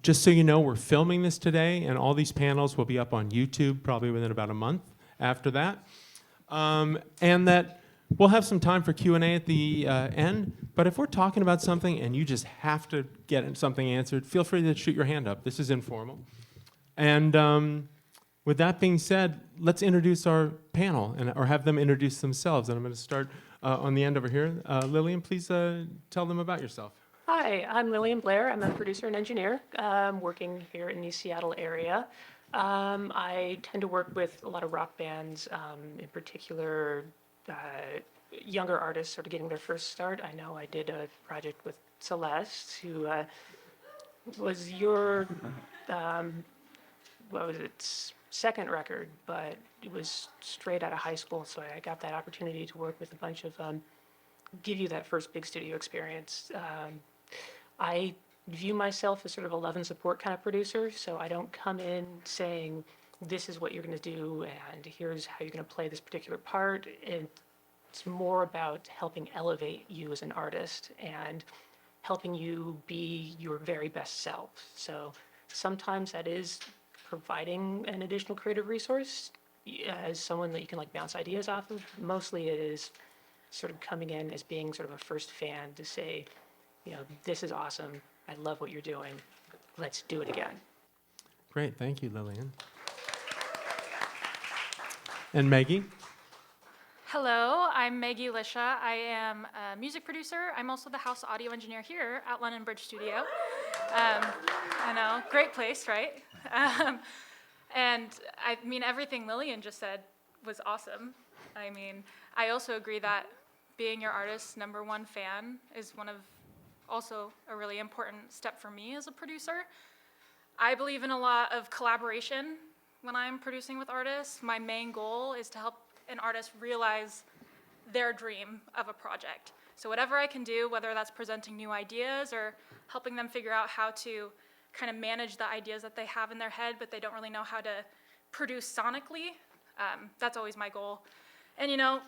Just so you know, we're filming this today, and all these panels will be up on YouTube probably within about a month after that. And that we'll have some time for Q&A at the end, but if we're talking about something and you just have to get something answered, feel free to shoot your hand up. This is informal. And with that being said, let's introduce our panel, or have them introduce themselves. And I'm going to start on the end over here. Lilian, please tell them about yourself. Hi, I'm Lilian Blair. I'm a producer and engineer working here in the Seattle area. I tend to work with a lot of rock bands, in particular younger artists sort of getting their first start. I know I did a project with Celeste, who was your, what was it, second record, but it was straight out of high school, so I got that opportunity to work with a bunch of, give you that first big studio experience. I view myself as sort of a love and support kind of producer, so I don't come in saying, this is what you're going to do, and here's how you're going to play this particular part. It's more about helping elevate you as an artist and helping you be your very best self. So sometimes that is providing an additional creative resource as someone that you can like bounce ideas off of. Mostly it is sort of coming in as being sort of a first fan to say, you know, this is awesome. I love what you're doing. Let's do it again. Great, thank you, Lilian. And Meggie? Hello, I'm Meggie Lisha. I am a music producer. I'm also the house audio engineer here at London Bridge Studio. I know, great place, right? And I mean, everything Lilian just said was awesome. I mean, I also agree that being your artist's #1 fan is also a really important step for me as a producer. I believe in a lot of collaboration when I'm producing with artists. My main goal is to help an artist realize their dream of a project. So whatever I can do, whether that's presenting new ideas or helping them figure out how to kind of manage the ideas that they have in their head, but they don't really know how to produce sonically, that's always my goal. And you know,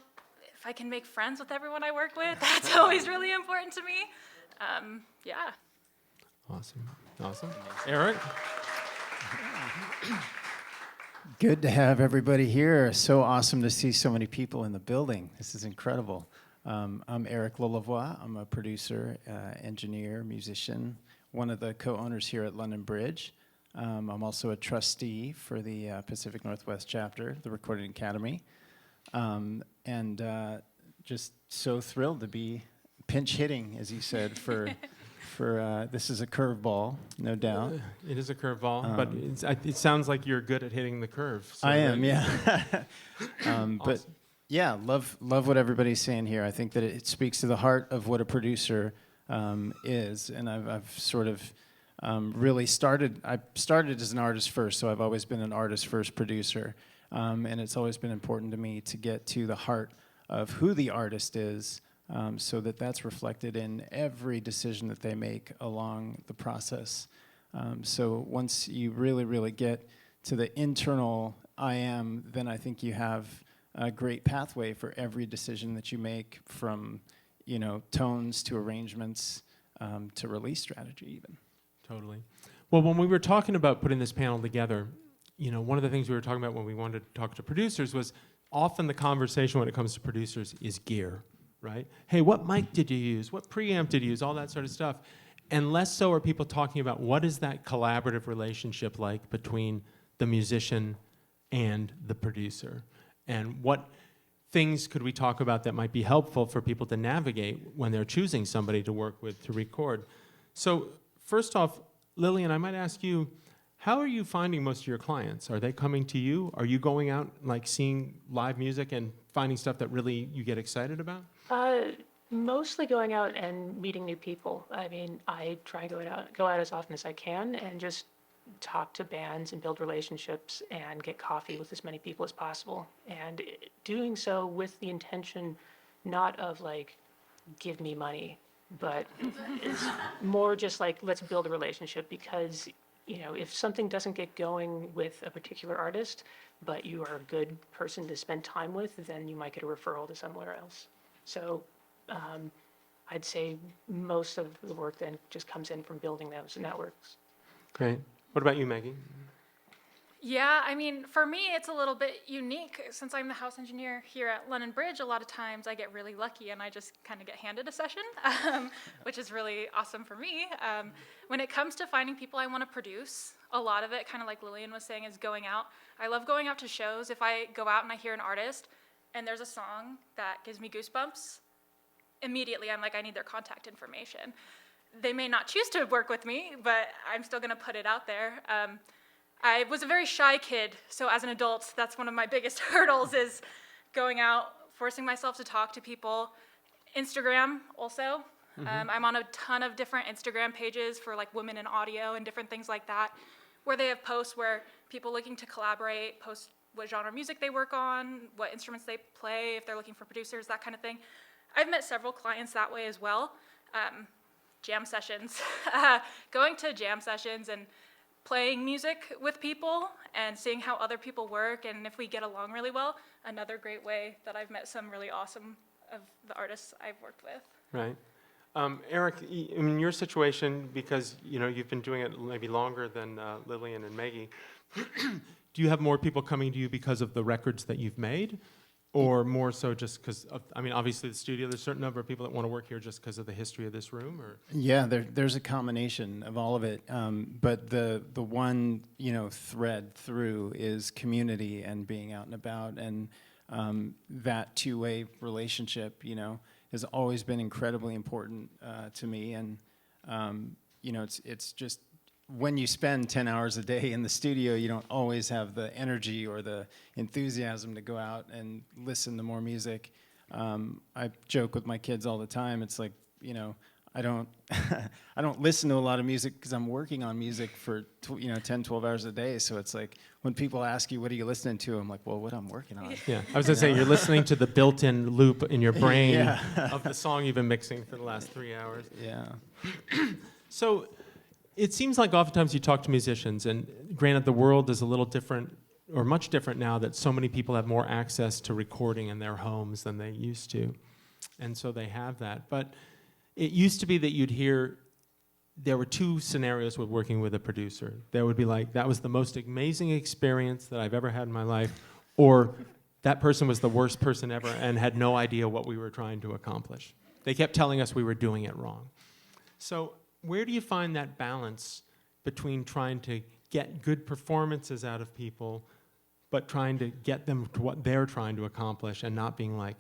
if I can make friends with everyone I work with, that's always really important to me. Yeah. Awesome. Eric? Good to have everybody here. So awesome to see so many people in the building. This is incredible. I'm Eric Lillavois. I'm a producer, engineer, musician, one of the co-owners here at London Bridge. I'm also a trustee for the Pacific Northwest chapter, the Recording Academy. And just so thrilled to be pinch hitting, as you said, for this is a curveball, no doubt. It is a curveball, but it sounds like you're good at hitting the curve. So I am, yeah. Awesome. But yeah, love what everybody's saying here. I think that it speaks to the heart of what a producer is, and I've sort of really started. I started as an artist first, so I've always been an artist first producer, and it's always been important to me to get to the heart of who the artist is. So that's reflected in every decision that they make along the process. So once you really, really get to the internal I am, then I think you have a great pathway for every decision that you make, from, you know, tones to arrangements to release strategy even. Totally. Well, when we were talking about putting this panel together, you know, one of the things we were talking about when we wanted to talk to producers was often the conversation when it comes to producers is gear. Right? Hey, what mic did you use? What preamp did you use? All that sort of stuff. And less so are people talking about what is that collaborative relationship like between the musician and the producer? And what things could we talk about that might be helpful for people to navigate when they're choosing somebody to work with to record? So first off, Lilian, I might ask you, how are you finding most of your clients? Are they coming to you? Are you going out, like, seeing live music and finding stuff that really you get excited about? Mostly going out and meeting new people. I mean, I try and go out as often as I can and just talk to bands and build relationships and get coffee with as many people as possible. And doing so with the intention not of like, give me money, but it's more just like, let's build a relationship, because you know, if something doesn't get going with a particular artist, but you are a good person to spend time with, then you might get a referral to somewhere else. So I'd say most of the work then just comes in from building those networks. Great. What about you, Meggie? Yeah, I mean, for me, it's a little bit unique. Since I'm the house engineer here at London Bridge, a lot of times I get really lucky and I just kind of get handed a session, which is really awesome for me. When it comes to finding people I want to produce, a lot of it, kind of like Lilian was saying, is going out. I love going out to shows. If I go out and I hear an artist and there's a song that gives me goosebumps, immediately I'm like, I need their contact information. They may not choose to work with me, but I'm still going to put it out there. I was a very shy kid, so as an adult, that's one of my biggest hurdles is going out, forcing myself to talk to people. Instagram also. I'm on a ton of different Instagram pages for like women in audio and different things like that, where they have posts where people looking to collaborate post what genre of music they work on, what instruments they play, if they're looking for producers, that kind of thing. I've met several clients that way as well. Jam sessions, going to jam sessions and playing music with people and seeing how other people work and if we get along really well, another great way that I've met some really awesome of the artists I've worked with. Right. Eric, in your situation, because you've been doing it maybe longer than Lilian and Meggie, do you have more people coming to you because of the records that you've made? Or more so just because of, obviously the studio, there's a certain number of people that want to work here just because of the history of this room? Or Yeah, there's a combination of all of it. But the one, thread through is community and being out and about. And that two-way relationship, has always been incredibly important to me. And, it's just, when you spend 10 hours a day in the studio, you don't always have the energy or the enthusiasm to go out and listen to more music. I joke with my kids all the time. It's like, I don't I don't listen to a lot of music because I'm working on music for 10, 12 hours a day. So it's like when people ask you, what are you listening to? I'm like, well, what I'm working on. yeah, I was going to say, you're listening to the built-in loop in your brain Yeah. of the song you've been mixing for the last 3 hours. Yeah. So it seems like oftentimes you talk to musicians, and granted the world is a little different, or much different now that so many people have more access to recording in their homes than they used to. And so they have that. But it used to be that you'd hear, there were two scenarios with working with a producer. There would be like, that was the most amazing experience that I've ever had in my life, or that person was the worst person ever and had no idea what we were trying to accomplish. They kept telling us we were doing it wrong. So where do you find that balance between trying to get good performances out of people, but trying to get them to what they're trying to accomplish and not being like,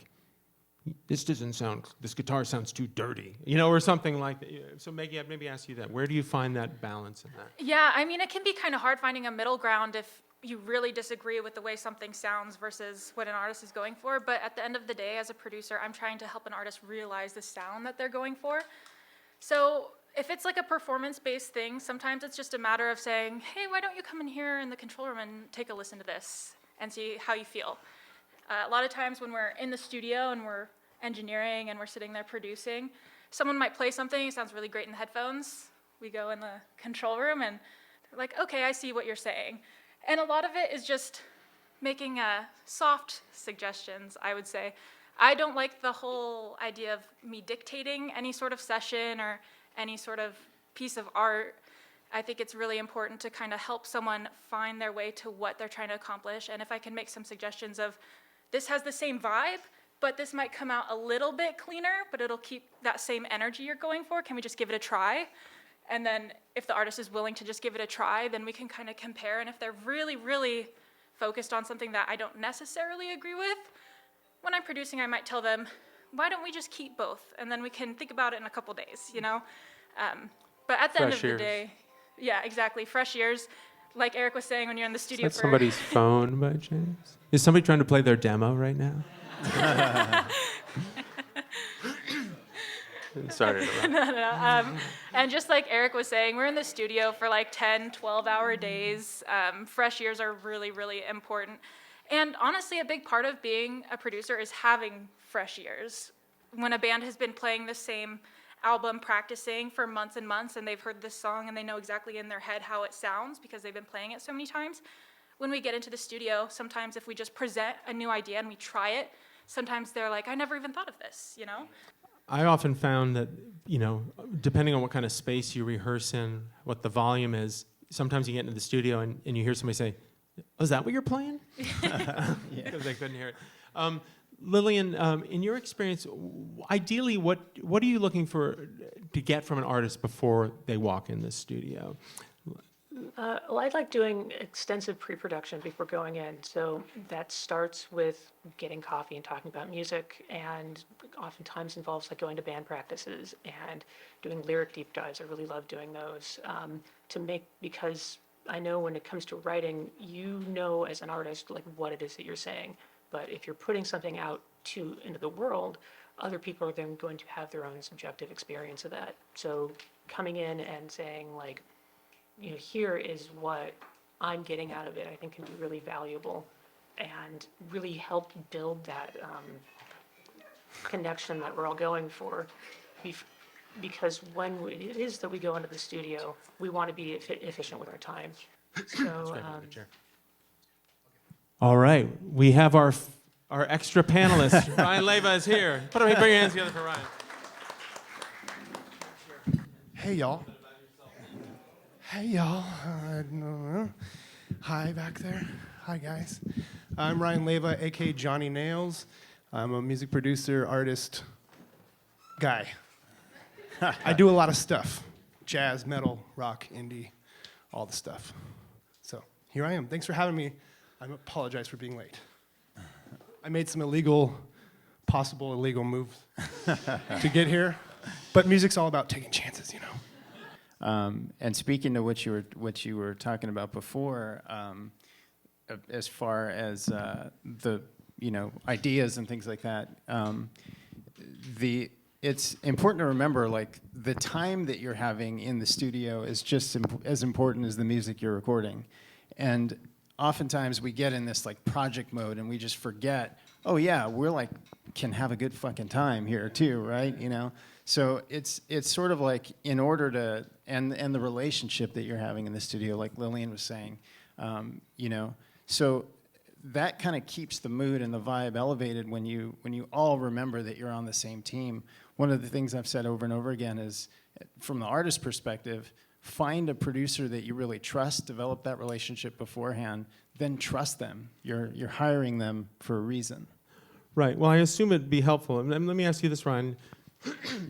this guitar sounds too dirty, or something like that. So Meggie, I'd maybe ask you that. Where do you find that balance in that? Yeah, it can be kind of hard finding a middle ground if you really disagree with the way something sounds versus what an artist is going for. But at the end of the day, as a producer, I'm trying to help an artist realize the sound that they're going for. So if it's like a performance-based thing, sometimes it's just a matter of saying, hey, why don't you come in here in the control room and take a listen to this and see how you feel. A lot of times when we're in the studio and we're engineering and we're sitting there producing, someone might play something, it sounds really great in the headphones. We go in the control room and they're like, okay, I see what you're saying. And a lot of it is just making soft suggestions, I would say. I don't like the whole idea of me dictating any sort of session or any sort of piece of art. I think it's really important to kind of help someone find their way to what they're trying to accomplish. And if I can make some suggestions of, this has the same vibe, but this might come out a little bit cleaner, but it'll keep that same energy you're going for. Can we just give it a try? And then if the artist is willing to just give it a try, then we can kind of compare. And if they're really, really focused on something that I don't necessarily agree with, when I'm producing, I might tell them, why don't we just keep both? And then we can think about it in a couple days, But at the end of the day, yeah, exactly, fresh ears. Like Eric was saying, when you're in the studio Is that somebody's phone by chance? Is somebody trying to play their demo right now? Sorry to interrupt. No. And just like Eric was saying, we're in the studio for like 10, 12-hour days. Fresh ears are really, really important. And honestly, a big part of being a producer is having fresh ears. When a band has been playing the same album, practicing for months and months, and they've heard this song and they know exactly in their head how it sounds because they've been playing it so many times, when we get into the studio, sometimes if we just present a new idea and we try it, sometimes they're like, I never even thought of this, I often found that, depending on what kind of space you rehearse in, what the volume is, sometimes you get into the studio and you hear somebody say, "Oh, is that what you're playing?" Because they couldn't hear it. Lilian, in your experience, ideally, what are you looking for to get from an artist before they walk in the studio? Well, I like doing extensive pre-production before going in. So that starts with getting coffee and talking about music, and oftentimes involves like going to band practices and doing lyric deep dives. I really love doing those because I know when it comes to writing, you know as an artist like what it is that you're saying. But if you're putting something out into the world, other people are then going to have their own subjective experience of that. So coming in and saying like, here is what I'm getting out of it, I think can be really valuable and really help build that connection that we're all going for. Because when it is that we go into the studio, we want to be efficient with our time. So, All right, we have our extra panelist, Ryan Leyva is here. Put your hands together for Ryan. Hey, y'all. Hey, y'all. Hi, back there. Hi, guys. I'm Ryan Leyva, a.k.a. Johnny Nails. I'm a music producer, artist, guy. I do a lot of stuff. Jazz, metal, rock, indie, all the stuff. So here I am. Thanks for having me. I apologize for being late. I made some possible illegal moves to get here. But music's all about taking chances, you know. And speaking to what you were talking about before, as far as the ideas and things like that, it's important to remember like the time that you're having in the studio is just as important as the music you're recording, and oftentimes we get in this like project mode and we just forget. Oh yeah, we're like can have a good fucking time here too, right? So it's sort of like in order to and the relationship that you're having in the studio, like Lilian was saying, so that kind of keeps the mood and the vibe elevated when you all remember that you're on the same team. One of the things I've said over and over again is, from the artist perspective, find a producer that you really trust, develop that relationship beforehand, then trust them. You're hiring them for a reason. Right. Well, I assume it'd be helpful. And let me ask you this, Ryan.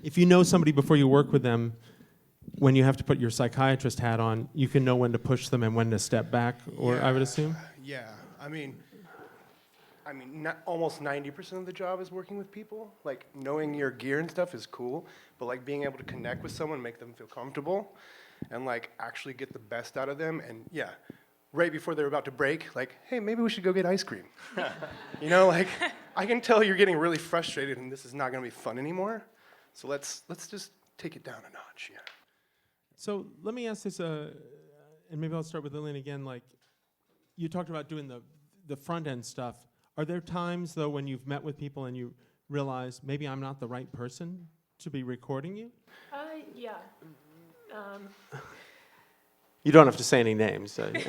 If you know somebody before you work with them, when you have to put your psychiatrist hat on, you can know when to push them and when to step back, or Yeah, I would assume? Yeah. I mean, almost 90% of the job is working with people. Like, knowing your gear and stuff is cool, but like being able to connect with someone, make them feel comfortable, and like actually get the best out of them. And yeah, right before they're about to break, like, hey, maybe we should go get ice cream. Like, I can tell you're getting really frustrated and this is not going to be fun anymore. So let's just take it down a notch. Yeah. So let me ask this, and maybe I'll start with Lilian again. Like, you talked about doing the front end stuff. Are there times though when you've met with people and you realize maybe I'm not the right person to be recording you? Yeah. You don't have to say any names. So. No,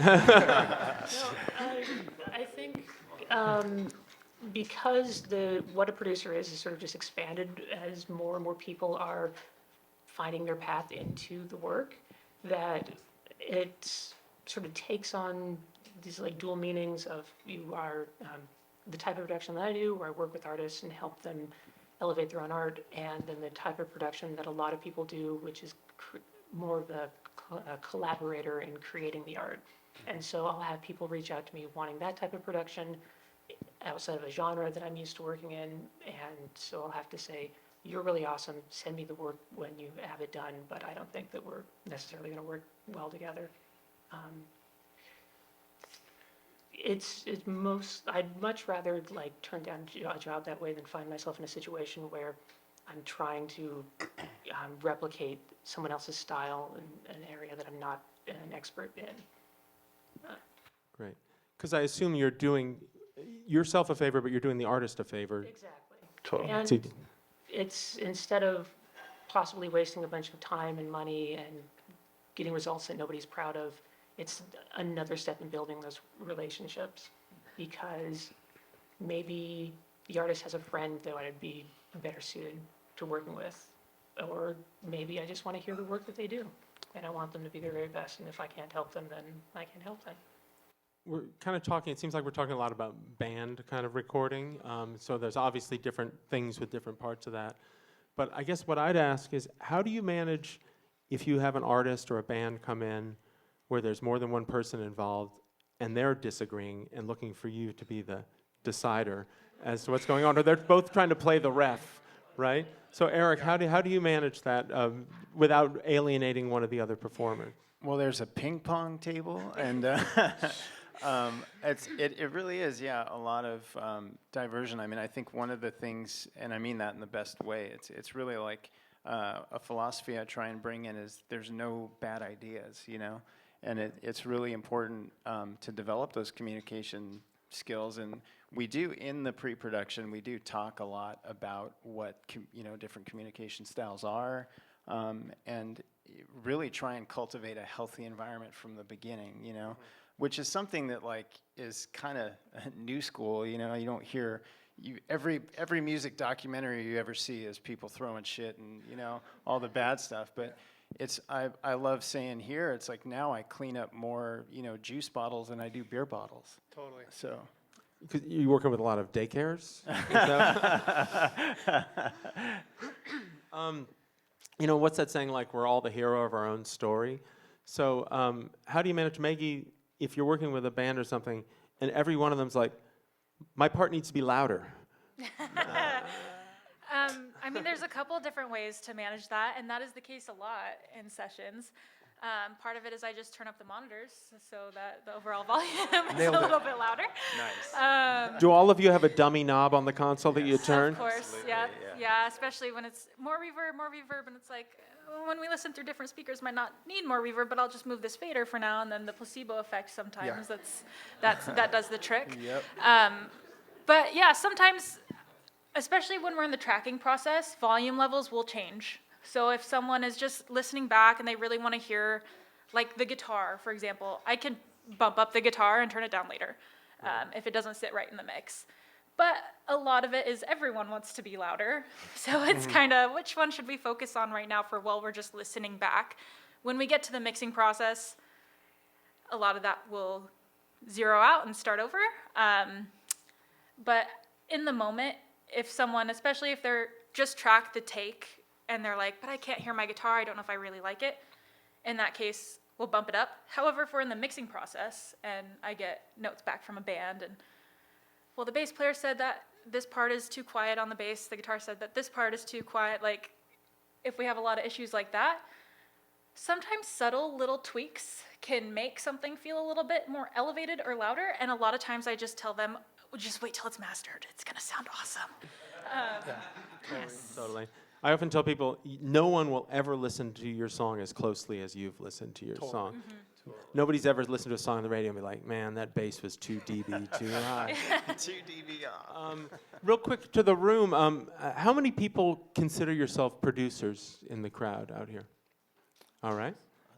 I think because what a producer is sort of just expanded as more and more people are finding their path into the work, that it sort of takes on these like dual meanings of you are the type of production that I do, where I work with artists and help them elevate their own art, and then the type of production that a lot of people do, which is more of a collaborator in creating the art. And so I'll have people reach out to me wanting that type of production outside of a genre that I'm used to working in, and so I'll have to say, you're really awesome, send me the work when you have it done, but I don't think that we're necessarily going to work well together. I'd much rather like turn down a job that way than find myself in a situation where I'm trying to replicate someone else's style in an area that I'm not an expert in. Great. Because I assume you're doing yourself a favor, but you're doing the artist a favor. Exactly. Totally. And it's instead of possibly wasting a bunch of time and money and getting results that nobody's proud of, it's another step in building those relationships, because maybe the artist has a friend that I'd be better suited to working with, or maybe I just want to hear the work that they do. and I want them to be their very best, and if I can't help them, then I can't help them. We're kind of talking, it seems like we're talking a lot about band kind of recording. So there's obviously different things with different parts of that. But I guess what I'd ask is, how do you manage if you have an artist or a band come in where there's more than one person involved and they're disagreeing and looking for you to be the decider as to what's going on, or they're both trying to play the ref, right? So Eric, how do you manage that without alienating one of the other performers? Well, there's a ping pong table, and it really is, yeah, a lot of diversion. I mean, I think one of the things, and I mean that in the best way, it's really like a philosophy I try and bring in is there's no bad ideas, you know, and it's really important to develop those communication skills. And we do, in the pre-production, we do talk a lot about what different communication styles are, and really try and cultivate a healthy environment from the beginning, you know, which is something that like is kind of new school, you know. You don't hear every music documentary you ever see is people throwing shit and, you know, all the bad stuff. But I love saying here, it's like now I clean up more, you know, juice bottles than I do beer bottles. Totally. So. Because you're working with a lot of daycares? You know, what's that saying, like, we're all the hero of our own story? So how do you manage, Meggie, if you're working with a band or something, and every one of them's like, my part needs to be louder? I mean, there's a couple different ways to manage that, and that is the case a lot in sessions. Part of it is I just turn up the monitors so that the overall volume is a little bit louder. Nice. Do all of you have a dummy knob on the console that you turn? Of course, yeah, especially when it's more reverb, and it's like, when we listen through different speakers, might not need more reverb, but I'll just move this fader for now, and then the placebo effect sometimes, that does the trick. Yep. But yeah, sometimes, especially when we're in the tracking process, volume levels will change. So if someone is just listening back and they really want to hear, like the guitar, for example, I can bump up the guitar and turn it down later if it doesn't sit right in the mix. But a lot of it is everyone wants to be louder. So it's kind of, which one should we focus on right now for while we're just listening back? When we get to the mixing process, a lot of that will zero out and start over. But in the moment, if someone, especially if they're just tracked the take and they're like, but I can't hear my guitar, I don't know if I really like it, in that case, we'll bump it up. However, if we're in the mixing process and I get notes back from a band and, well, the bass player said that this part is too quiet on the bass, the guitar said that this part is too quiet, like, if we have a lot of issues like that, sometimes subtle little tweaks can make something feel a little bit more elevated or louder, and a lot of times I just tell them, well, just wait till it's mastered, it's gonna sound awesome. Totally. I often tell people, no one will ever listen to your song as closely as you've listened to your song. Mm-hmm. Nobody's ever listened to a song on the radio and be like, man, that bass was 2 dB too high. 2 dB off. Real quick to the room, how many people consider yourself producers in the crowd out here? All right.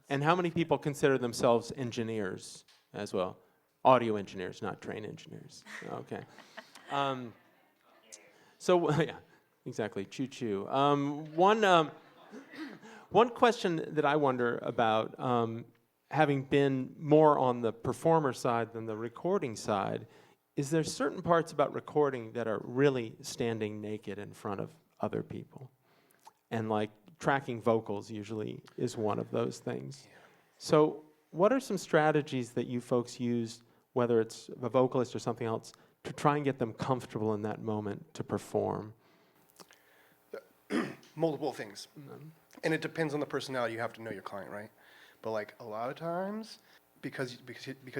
And how many people consider themselves engineers as well? Audio engineers, not train engineers. Okay. Yeah. Exactly, choo-choo. One question that I wonder about, having been more on the performer side than the recording side, is there certain parts about recording that are really standing naked in front of other people? And like tracking vocals usually is one of those things. So what are some strategies that you folks use, whether it's a vocalist or something else, to try and get them comfortable in that moment to perform? Multiple things. And it depends on the personality. You have to know your client, right? But like a lot of times, because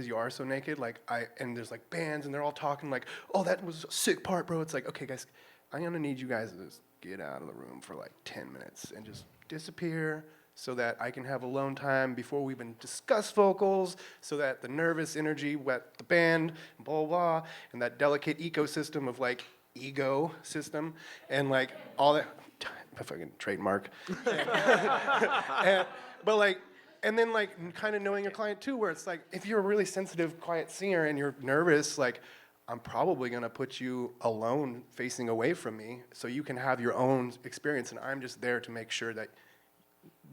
you are so naked, like and there's like bands and they're all talking like, oh, that was a sick part, bro. It's like, okay, guys, I'm gonna need you guys to just get out of the room for like 10 minutes and just disappear so that I can have alone time before we even discuss vocals, so that the nervous energy wet the band, blah, blah, and that delicate ecosystem of like ego system and like all that. A fucking trademark. But like, and then like kind of knowing your client too, where it's like, if you're a really sensitive, quiet singer and you're nervous, like, I'm probably gonna put you alone facing away from me so you can have your own experience, and I'm just there to make sure that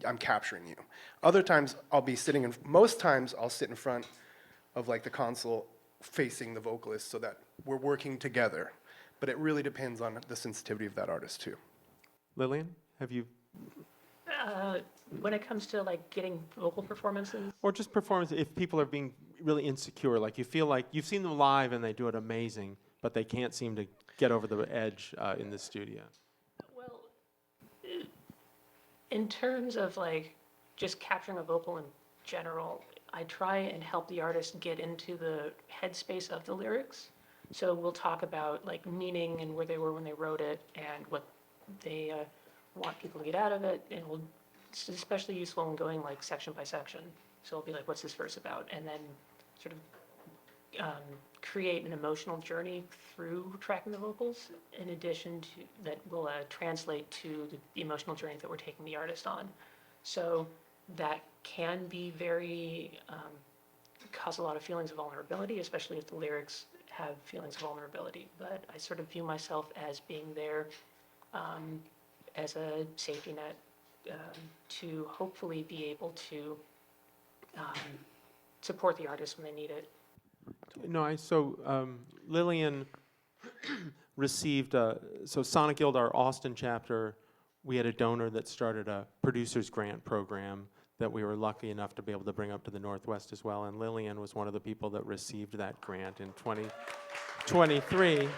I'm capturing you. Other times I'll be sitting in, most times I'll sit in front of like the console facing the vocalist so that we're working together. But it really depends on the sensitivity of that artist too. Lilian, have you, When it comes to like getting vocal performances, or just performance, if people are being really insecure, like you feel like you've seen them live and they do it amazing, but they can't seem to get over the edge in the studio. well, in terms of like just capturing a vocal in general, I try and help the artist get into the headspace of the lyrics. So we'll talk about like meaning and where they were when they wrote it and what they want people to get out of it. And it's especially useful when going like section by section. So it'll be like, what's this verse about? And then sort of create an emotional journey through tracking the vocals in addition to that will translate to the emotional journey that we're taking the artist on. So that can be very, cause a lot of feelings of vulnerability, especially if the lyrics have feelings of vulnerability. But I sort of view myself as being there as a safety net to hopefully be able to support the artist when they need it. No, Lilian received, so Sonic Guild, our Austin chapter, we had a donor that started a producer's grant program that we were lucky enough to be able to bring up to the Northwest as well. And Lilian was one of the people that received that grant in 2023.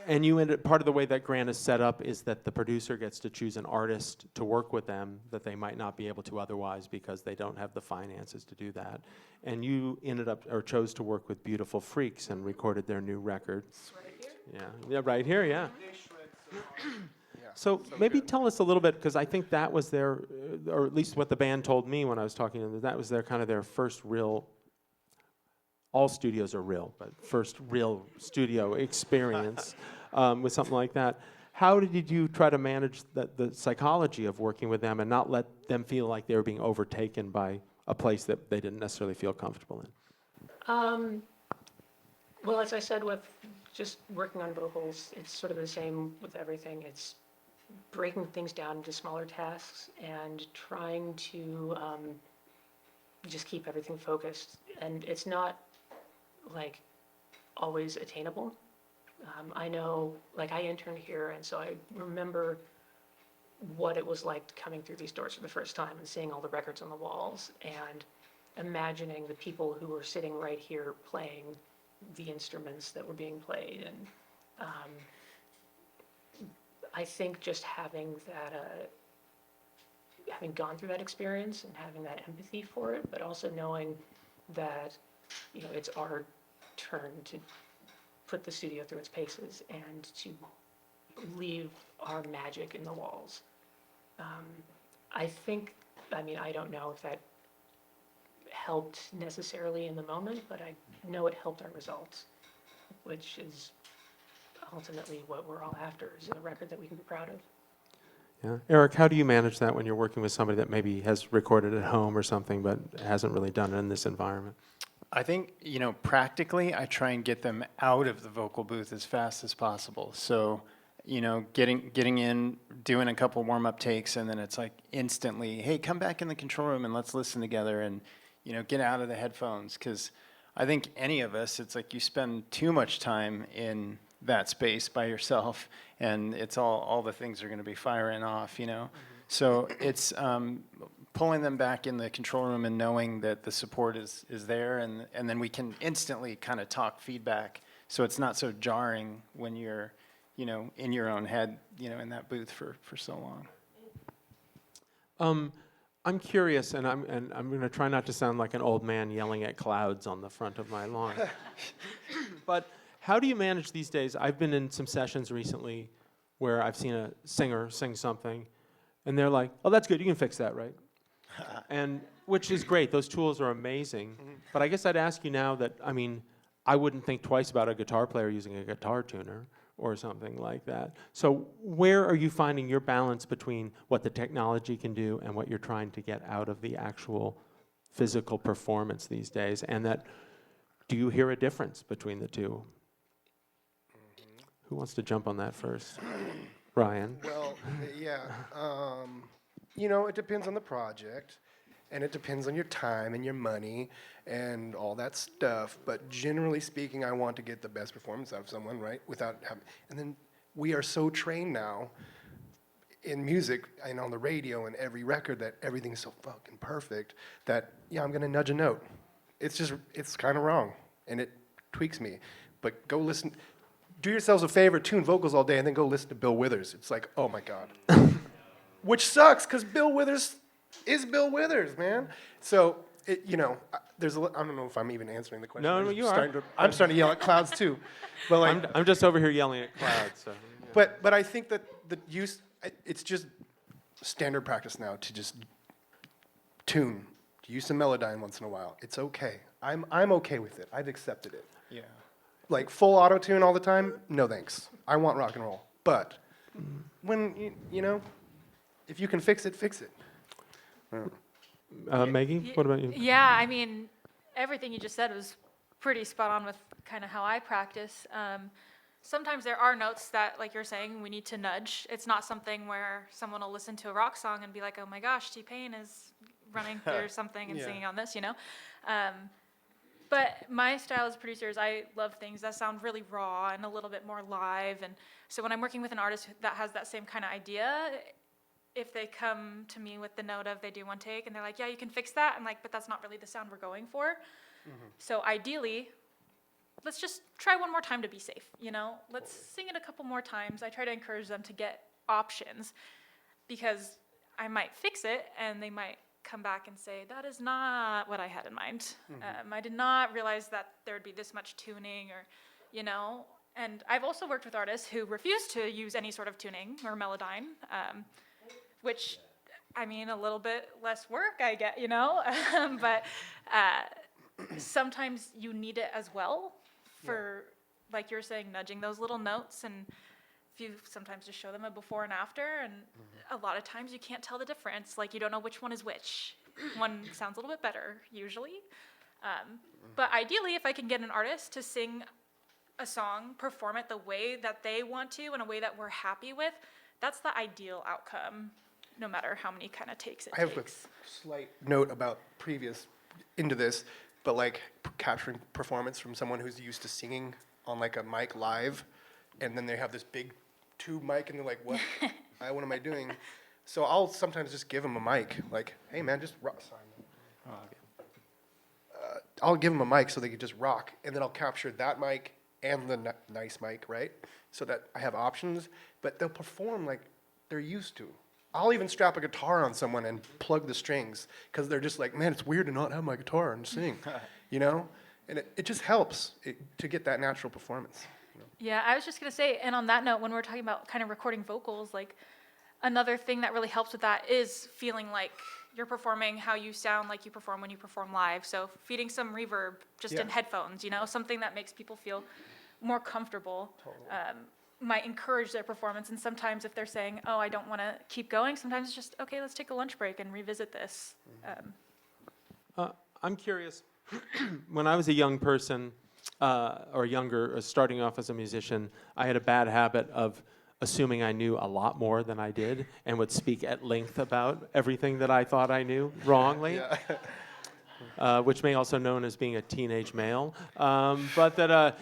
And part of the way that grant is set up is that the producer gets to choose an artist to work with them that they might not be able to otherwise because they don't have the finances to do that. And you chose to work with Beautiful Freaks and recorded their new record. Yeah, right here, yeah. So maybe tell us a little bit, because I think that was their, or at least what the band told me when I was talking to them, that was their kind of their first real, all studios are real, but first real studio experience with something like that. How did you try to manage the psychology of working with them and not let them feel like they were being overtaken by a place that they didn't necessarily feel comfortable in? Well, as I said, with just working on vocals, it's sort of the same with everything. It's breaking things down into smaller tasks and trying to just keep everything focused. And it's not like always attainable. I know, like I interned here, and so I remember what it was like coming through these doors for the first time and seeing all the records on the walls and imagining the people who were sitting right here playing the instruments that were being played. And I think just having that, having gone through that experience and having that empathy for it, but also knowing that, it's our turn to put the studio through its paces and to leave our magic in the walls. I don't know if that helped necessarily in the moment, but I know it helped our results, which is ultimately what we're all after, is a record that we can be proud of. Yeah. Eric, how do you manage that when you're working with somebody that maybe has recorded at home or something but hasn't really done it in this environment? I think, practically, I try and get them out of the vocal booth as fast as possible. So, getting in, doing a couple warm-up takes, and then it's like instantly, hey, come back in the control room and let's listen together and, get out of the headphones. Because I think any of us, it's like you spend too much time in that space by yourself, and it's all the things are going to be firing off, Mm-hmm. So it's pulling them back in the control room and knowing that the support is there, and then we can instantly kind of talk feedback, so it's not so jarring when you're, in your own head, in that booth for so long. I'm curious, and I'm going to try not to sound like an old man yelling at clouds on the front of my lawn. But how do you manage these days? I've been in some sessions recently where I've seen a singer sing something, and they're like, "Oh, that's good. You can fix that, right?" And which is great. Those tools are amazing. Mm-hmm. But I guess I'd ask you now that, I wouldn't think twice about a guitar player using a guitar tuner or something like that. So where are you finding your balance between what the technology can do and what you're trying to get out of the actual physical performance these days? And do you hear a difference between the two? Mm-hmm. Who wants to jump on that first? Ryan? Well, yeah. You know, it depends on the project, and it depends on your time and your money and all that stuff. But generally speaking, I want to get the best performance out of someone, right? Without having, and then we are so trained now in music and on the radio and every record that everything's so fucking perfect that, yeah, I'm gonna nudge a note. It's kind of wrong, and it tweaks me. But go listen. Do yourselves a favor, tune vocals all day, and then go listen to Bill Withers. It's like, oh my God. Which sucks, because Bill Withers is Bill Withers, man. So, you know, there's I don't know if I'm even answering the question. No, I'm no, just you are. I'm starting to yell at clouds too. But like, I'm just over here yelling at clouds. So. but I think that the use, it's just standard practice now to just tune, to use some Melodyne once in a while. It's okay. I'm okay with it. I've accepted it. Yeah. Like full auto tune all the time, no thanks. I want rock and roll. But when you know, if you can fix it, fix it. Meggie, what about you? Yeah, I mean, everything you just said was pretty spot on with kind of how I practice. Sometimes there are notes that, like you're saying, we need to nudge. It's not something where someone will listen to a rock song and be like, oh my gosh, T-Pain is running through something and Yeah. singing on this, you know? But my style as a producer is I love things that sound really raw and a little bit more live. And so when I'm working with an artist that has that same kind of idea, if they come to me with the note of they do one take and they're like, yeah, you can fix that, I'm like, but that's not really the sound we're going for. So ideally, let's just try one more time to be safe, you know? Let's sing it a couple more times. I try to encourage them to get options because I might fix it and they might come back and say, that is not what I had in mind. I did not realize that there would be this much tuning or, you know? And I've also worked with artists who refuse to use any sort of tuning or Melodyne, which, I mean, a little bit less work, I get, you know? But sometimes you need it as well for, like you're saying, nudging those little notes. And if you sometimes just show them a before and after, and a lot of times you can't tell the difference. Like, you don't know which one is which. One sounds a little bit better, usually. But ideally, if I can get an artist to sing a song, perform it the way that they want to, in a way that we're happy with, that's the ideal outcome, no matter how many kind of takes it I have takes. a slight note about previous into this, but like capturing performance from someone who's used to singing on like a mic live, and then they have this big tube mic, and they're like, "What? What am I doing?" So I'll sometimes just give them a mic, like, "Hey man, just rock." Sorry, man. I'll give them a mic so they can just rock, and then I'll capture that mic and the nice mic, right? So that I have options, but they'll perform like they're used to. I'll even strap a guitar on someone and plug the strings because they're just like, man, it's weird to not have my guitar and sing, you know? And it just helps to get that natural performance. You know? Yeah, I was just going to say, and on that note, when we're talking about kind of recording vocals, like another thing that really helps with that is feeling like you're performing how you sound like you perform when you perform live. So feeding some reverb just in Yeah. headphones, you know, something that makes people feel more comfortable. Might encourage their performance. And sometimes if they're saying, oh, I don't want to keep going, sometimes it's just, okay, let's take a lunch break and revisit this. I'm curious. When I was a young person, or younger, starting off as a musician, I had a bad habit of assuming I knew a lot more than I did and would speak at length about everything that I thought I knew wrongly, which may also known as being a teenage male. But that,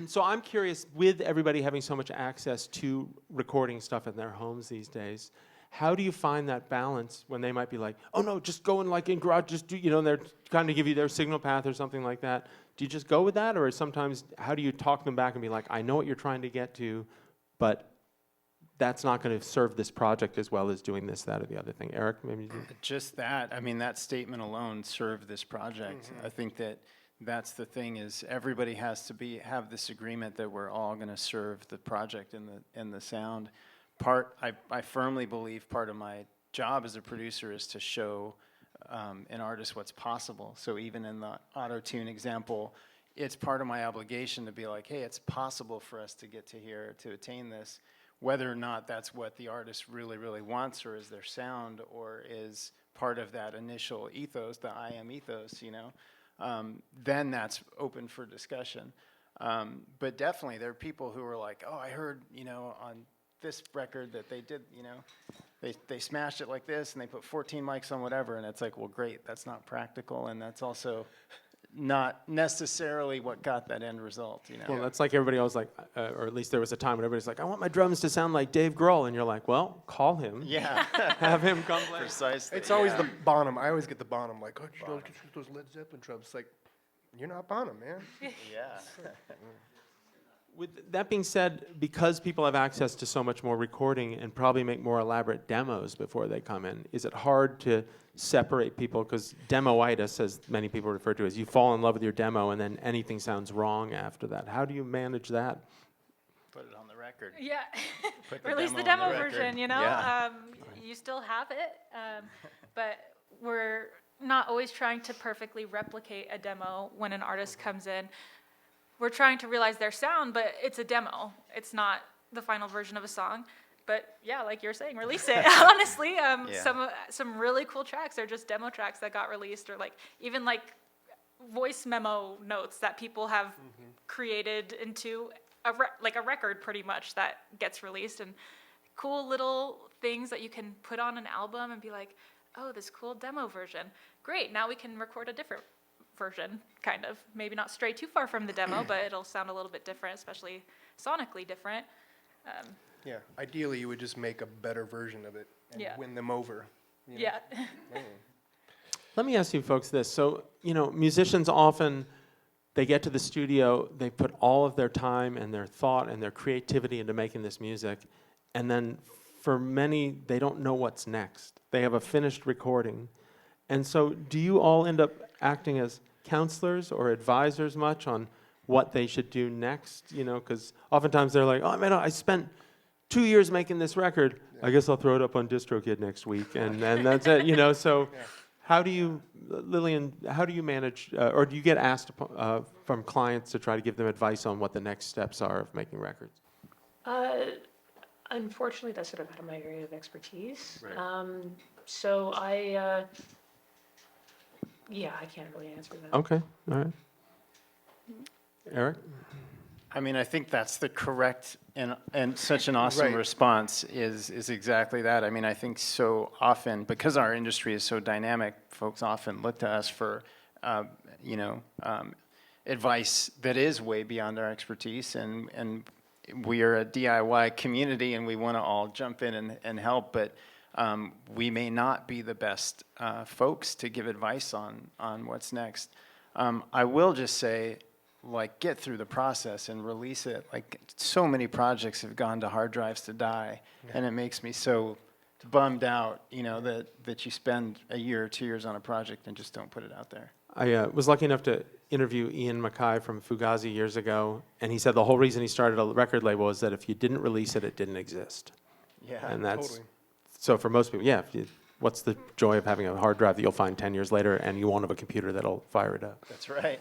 so I'm curious, with everybody having so much access to recording stuff in their homes these days, how do you find that balance when they might be like, oh no, just go in like in garage, just do, you know, and they're trying to give you their signal path or something like that. Do you just go with that? Or sometimes, how do you talk them back and be like, I know what you're trying to get to, but that's not going to serve this project as well as doing this, that, or the other thing. Eric, maybe you Just that. I mean, that statement alone served this project. I think that's the thing is everybody has to have this agreement that we're all going to serve the project and the sound. I firmly believe part of my job as a producer is to show an artist what's possible. So even in the auto-tune example, it's part of my obligation to be like, hey, it's possible for us to get to here, to attain this, whether or not that's what the artist really, really wants or is their sound or is part of that initial ethos, the I am ethos, you know, then that's open for discussion. But definitely there are people who are like, oh, I heard, you know, on this record that they did, they smashed it like this and they put 14 mics on whatever, and it's like, well, great, that's not practical, and that's also not necessarily what got that end result, Well, that's like everybody else, like, or at least there was a time when everybody's like, I want my drums to sound like Dave Grohl, and you're like, well, call him. Yeah. Have him come play. Precisely. It's always the Bonham. I always get the Bonham. Like, oh, you know, get those Led Zeppelin drums. It's like, you're not Bonham, man. Yeah. With that being said, because people have access to so much more recording and probably make more elaborate demos before they come in, is it hard to separate people? Because demoitis, as many people refer to it, is you fall in love with your demo and then anything sounds wrong after that. How do you manage that? Put it on the record. Yeah, Put the release the demo on demo the record. version, Yeah. You still have it, but we're not always trying to perfectly replicate a demo when an artist comes in. We're trying to realize their sound, but it's a demo. It's not the final version of a song. But yeah, like you're saying, release it. Honestly, some really cool tracks are just demo tracks that got released, or like even like voice memo notes that people have created into a record, pretty much, that gets released, and cool little things that you can put on an album and be like, oh, this cool demo version. Great, now we can record a different version, kind of. Maybe not stray too far from the demo, but it'll sound a little bit different, especially sonically different. Yeah. Ideally, you would just make a better version of it and Yeah. win them over. You know? Yeah. Let me ask you folks this. So, musicians often, they get to the studio, they put all of their time and their thought and their creativity into making this music, and then for many, they don't know what's next. They have a finished recording. And so do you all end up acting as counselors or advisors much on what they should do next? Because oftentimes they're like, oh, man, I spent 2 years making this record. I guess I'll throw it up on DistroKid next week, and that's it, So how do you, Lilian, how do you manage, or do you get asked from clients to try to give them advice on what the next steps are of making records? Unfortunately, that's sort of out of my area of expertise. Right. So I can't really answer that. Okay, all right. Eric? I mean, I think that's the correct and such an awesome Right. response is exactly that. I mean, I think so often, because our industry is so dynamic, folks often look to us for, advice that is way beyond our expertise, and we are a DIY community, and we want to all jump in and help, but we may not be the best folks to give advice on what's next. I will just say, get through the process and release it. So many projects have gone to hard drives to die, and it makes me so bummed out, that you spend a year or 2 years on a project and just don't put it out there. I was lucky enough to interview Ian Mackay from Fugazi years ago, and he said the whole reason he started a record label is that if you didn't release it, it didn't exist. Yeah, And that's, Totally. so for most people, what's the joy of having a hard drive that you'll find 10 years later and you won't have a computer that'll fire it up? that's right.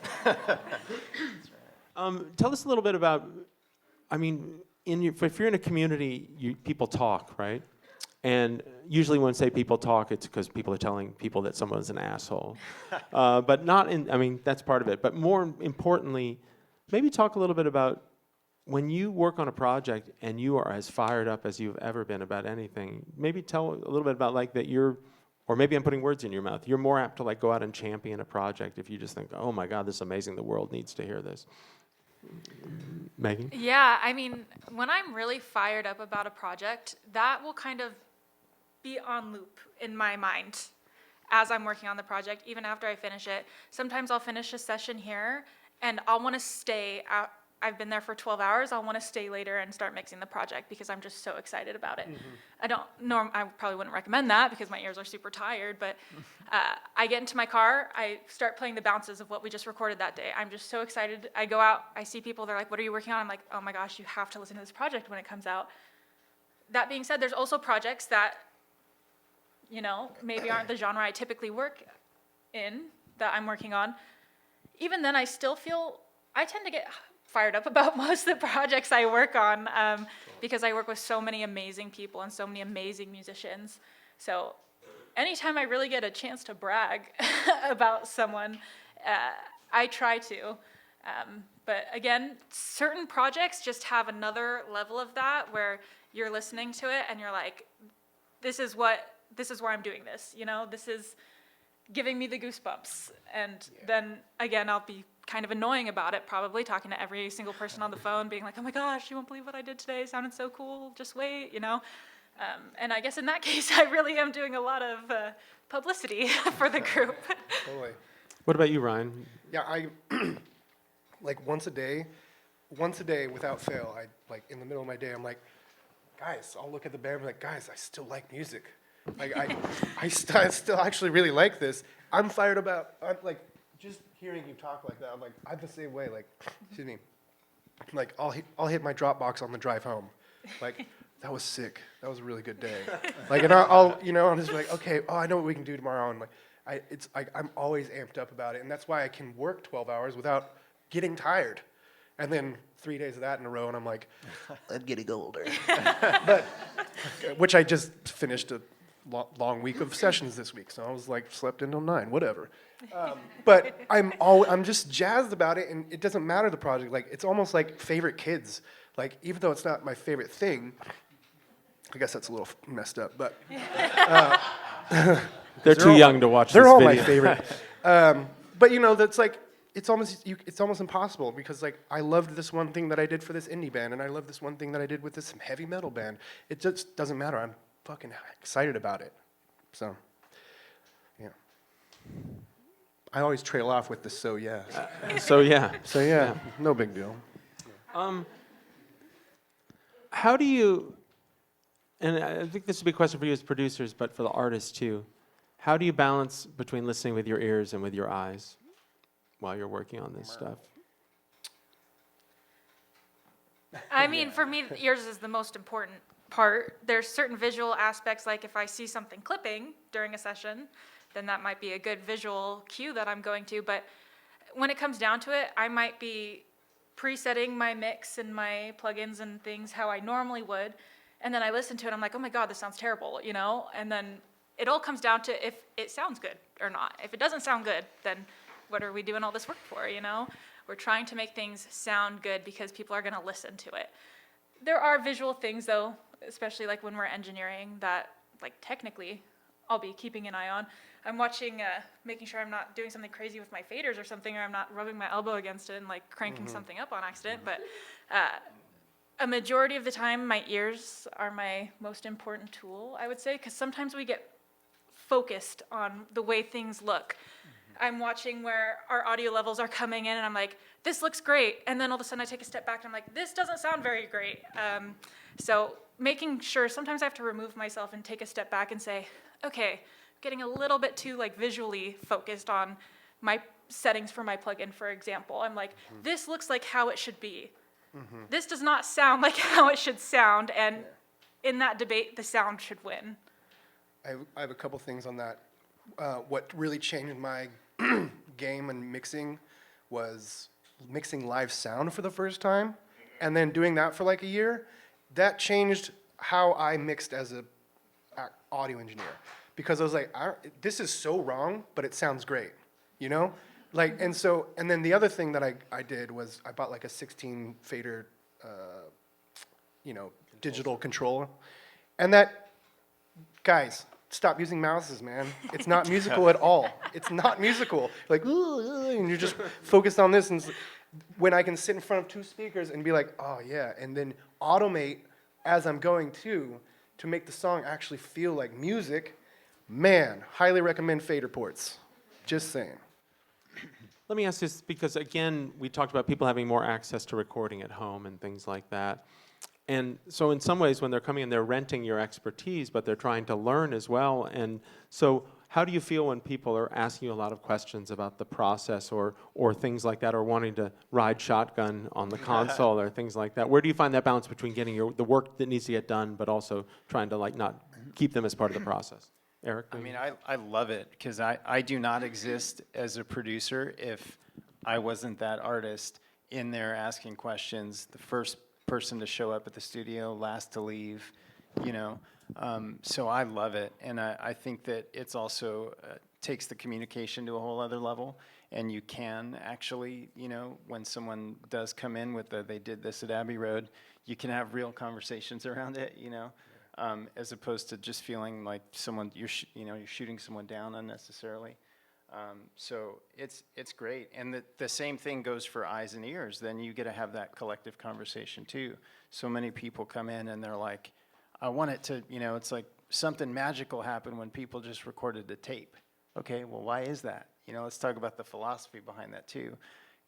Tell us a little bit about, if you're in a community, people talk, right? And usually when say people talk, it's because people are telling people that someone's an asshole. But that's part of it. But more importantly, maybe talk a little bit about when you work on a project and you are as fired up as you've ever been about anything. Maybe tell a little bit about that or maybe I'm putting words in your mouth. You're more apt to go out and champion a project if you just think, oh my God, this is amazing. The world needs to hear this. Meggie? Yeah, when I'm really fired up about a project, that will kind of be on loop in my mind as I'm working on the project, even after I finish it. Sometimes I'll finish a session here, and I'll want to stay out. I've been there for 12 hours. I'll want to stay later and start mixing the project because I'm just so excited about it. I probably wouldn't recommend that because my ears are super tired, but I get into my car, I start playing the bounces of what we just recorded that day. I'm just so excited. I go out, I see people, they're like, what are you working on? I'm like, oh my gosh, you have to listen to this project when it comes out. That being said, there's also projects that, maybe aren't the genre I typically work in that I'm working on. Even then, I tend to get fired up about most of the projects I work on because I work with so many amazing people and so many amazing musicians. So anytime I really get a chance to brag about someone, I try to. But again, certain projects just have another level of that where you're listening to it and you're like, this is why I'm doing this, you know, this is giving me the goosebumps. And then again, I'll be kind of annoying about it, probably talking to every single person on the phone, being like, oh my gosh, you won't believe what I did today. It sounded so cool. Just wait, you know. And I guess in that case, I really am doing a lot of publicity for the group. Totally. What about you, Ryan? Yeah, I like once a day without fail. I like in the middle of my day, I'm like, guys, I'll look at the band and be like, guys, I still like music. Like I still actually really like this. I'm fired about. I'm like just hearing you talk like that. I'm like I'm the same way. Like, excuse me. Like I'll hit my Dropbox on the drive home. Like that was sick. That was a really good day. Like and I'll I'm just like okay. Oh, I know what we can do tomorrow. And like I'm always amped up about it, and that's why I can work 12 hours without getting tired. And then 3 days of that in a row, and I'm like, I'm getting older. But which I just finished a long week of sessions this week, so I was like slept until 9, whatever. But I'm just jazzed about it, and it doesn't matter the project. Like it's almost like favorite kids. Like even though it's not my favorite thing, I guess that's a little messed up, but They're too young to watch this they're all video. my favorite. But you know that's like it's almost impossible because like I loved this one thing that I did for this indie band, and I love this one thing that I did with this heavy metal band. It just doesn't matter. I'm fucking excited about it. So, yeah. I always trail off with the so yeah. So yeah. So yeah, no big deal. How do you, and I think this would be a question for you as producers, but for the artists too, how do you balance between listening with your ears and with your eyes while you're working on this stuff? I mean, for me, yours is the most important part. There's certain visual aspects, like if I see something clipping during a session, then that might be a good visual cue that I'm going to. But when it comes down to it, I might be presetting my mix and my plugins and things how I normally would. And then I listen to it, I'm like, oh my God, this sounds terrible, you know? And then it all comes down to if it sounds good or not. If it doesn't sound good, then what are we doing all this work for, you know? We're trying to make things sound good because people are gonna listen to it. There are visual things though, especially like when we're engineering that like technically I'll be keeping an eye on. I'm watching, making sure I'm not doing something crazy with my faders or something, or I'm not rubbing my elbow against it and like cranking something up on accident. But a majority of the time, my ears are my most important tool, I would say, because sometimes we get focused on the way things look. I'm watching where our audio levels are coming in, and I'm like, this looks great. And then all of a sudden I take a step back, and I'm like, this doesn't sound very great. So making sure, sometimes I have to remove myself and take a step back and say, okay, getting a little bit too like visually focused on my settings for my plugin, for example. I'm like, this looks like how it should be. This does not sound like how it should sound, and in that debate, the sound should win. I have a couple things on that. What really changed my game and mixing was mixing live sound for the first time, and then doing that for like a year. That changed how I mixed as a audio engineer, because I was like, this is so wrong, but it sounds great, you know? Like, and then the other thing that I did was I bought like a 16 fader, digital controller, and that, guys, stop using mouses, man. It's not musical at all. It's not musical. Like, and you're just focused on this, and when I can sit in front of 2 speakers and be like, oh yeah, and then automate as I'm going to make the song actually feel like music, man, highly recommend fader ports. Just saying. Let me ask this, because again, we talked about people having more access to recording at home and things like that. And so in some ways, when they're coming in, they're renting your expertise, but they're trying to learn as well. And so how do you feel when people are asking you a lot of questions about the process or things like that, or wanting to ride shotgun on the console or things like that? Where do you find that balance between getting the work that needs to get done, but also trying to like not keep them as part of the process? Eric? I mean, I love it, because I do not exist as a producer if I wasn't that artist in there asking questions, the first person to show up at the studio, last to leave, you know. So I love it, and I think that it's also takes the communication to a whole other level, and you can actually, you know, when someone does come in with they did this at Abbey Road, you can have real conversations around it, you know, as opposed to just feeling like you're shooting someone down unnecessarily. So it's great, and the same thing goes for eyes and ears. Then you get to have that collective conversation too. So many people come in and they're like, I want it to, you know, it's like something magical happened when people just recorded the tape. Okay, well, why is that? You know, let's talk about the philosophy behind that too,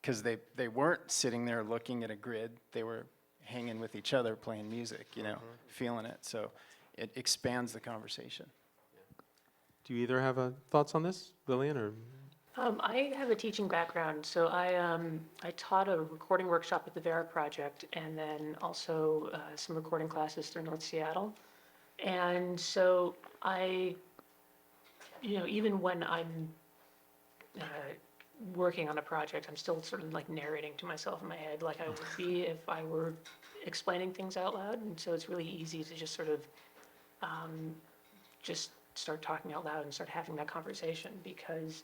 because they weren't sitting there looking at a grid. They were hanging with each other, playing music, you know, feeling it. So it expands the conversation. Do you either have thoughts on this, Lilian, or? I have a teaching background, so I taught a recording workshop at the Vera Project, and then also some recording classes through North Seattle. And so even when I'm working on a project, I'm still sort of like narrating to myself in my head, like I would be if I were explaining things out loud. And so it's really easy to just sort of just start talking out loud and start having that conversation, because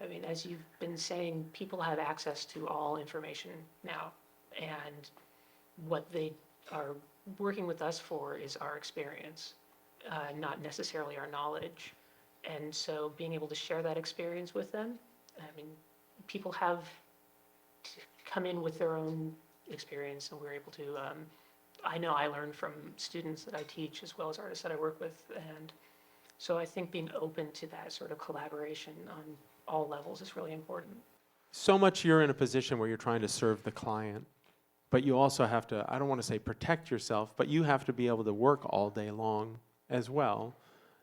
I mean, as you've been saying, people have access to all information now, and what they are working with us for is our experience, not necessarily our knowledge. And so being able to share that experience with them, I mean, people have come in with their own experience, and we're able to, I know I learn from students that I teach as well as artists that I work with, and so I think being open to that sort of collaboration on all levels is really important. So much you're in a position where you're trying to serve the client, but you also have to, I don't want to say protect yourself, but you have to be able to work all day long as well.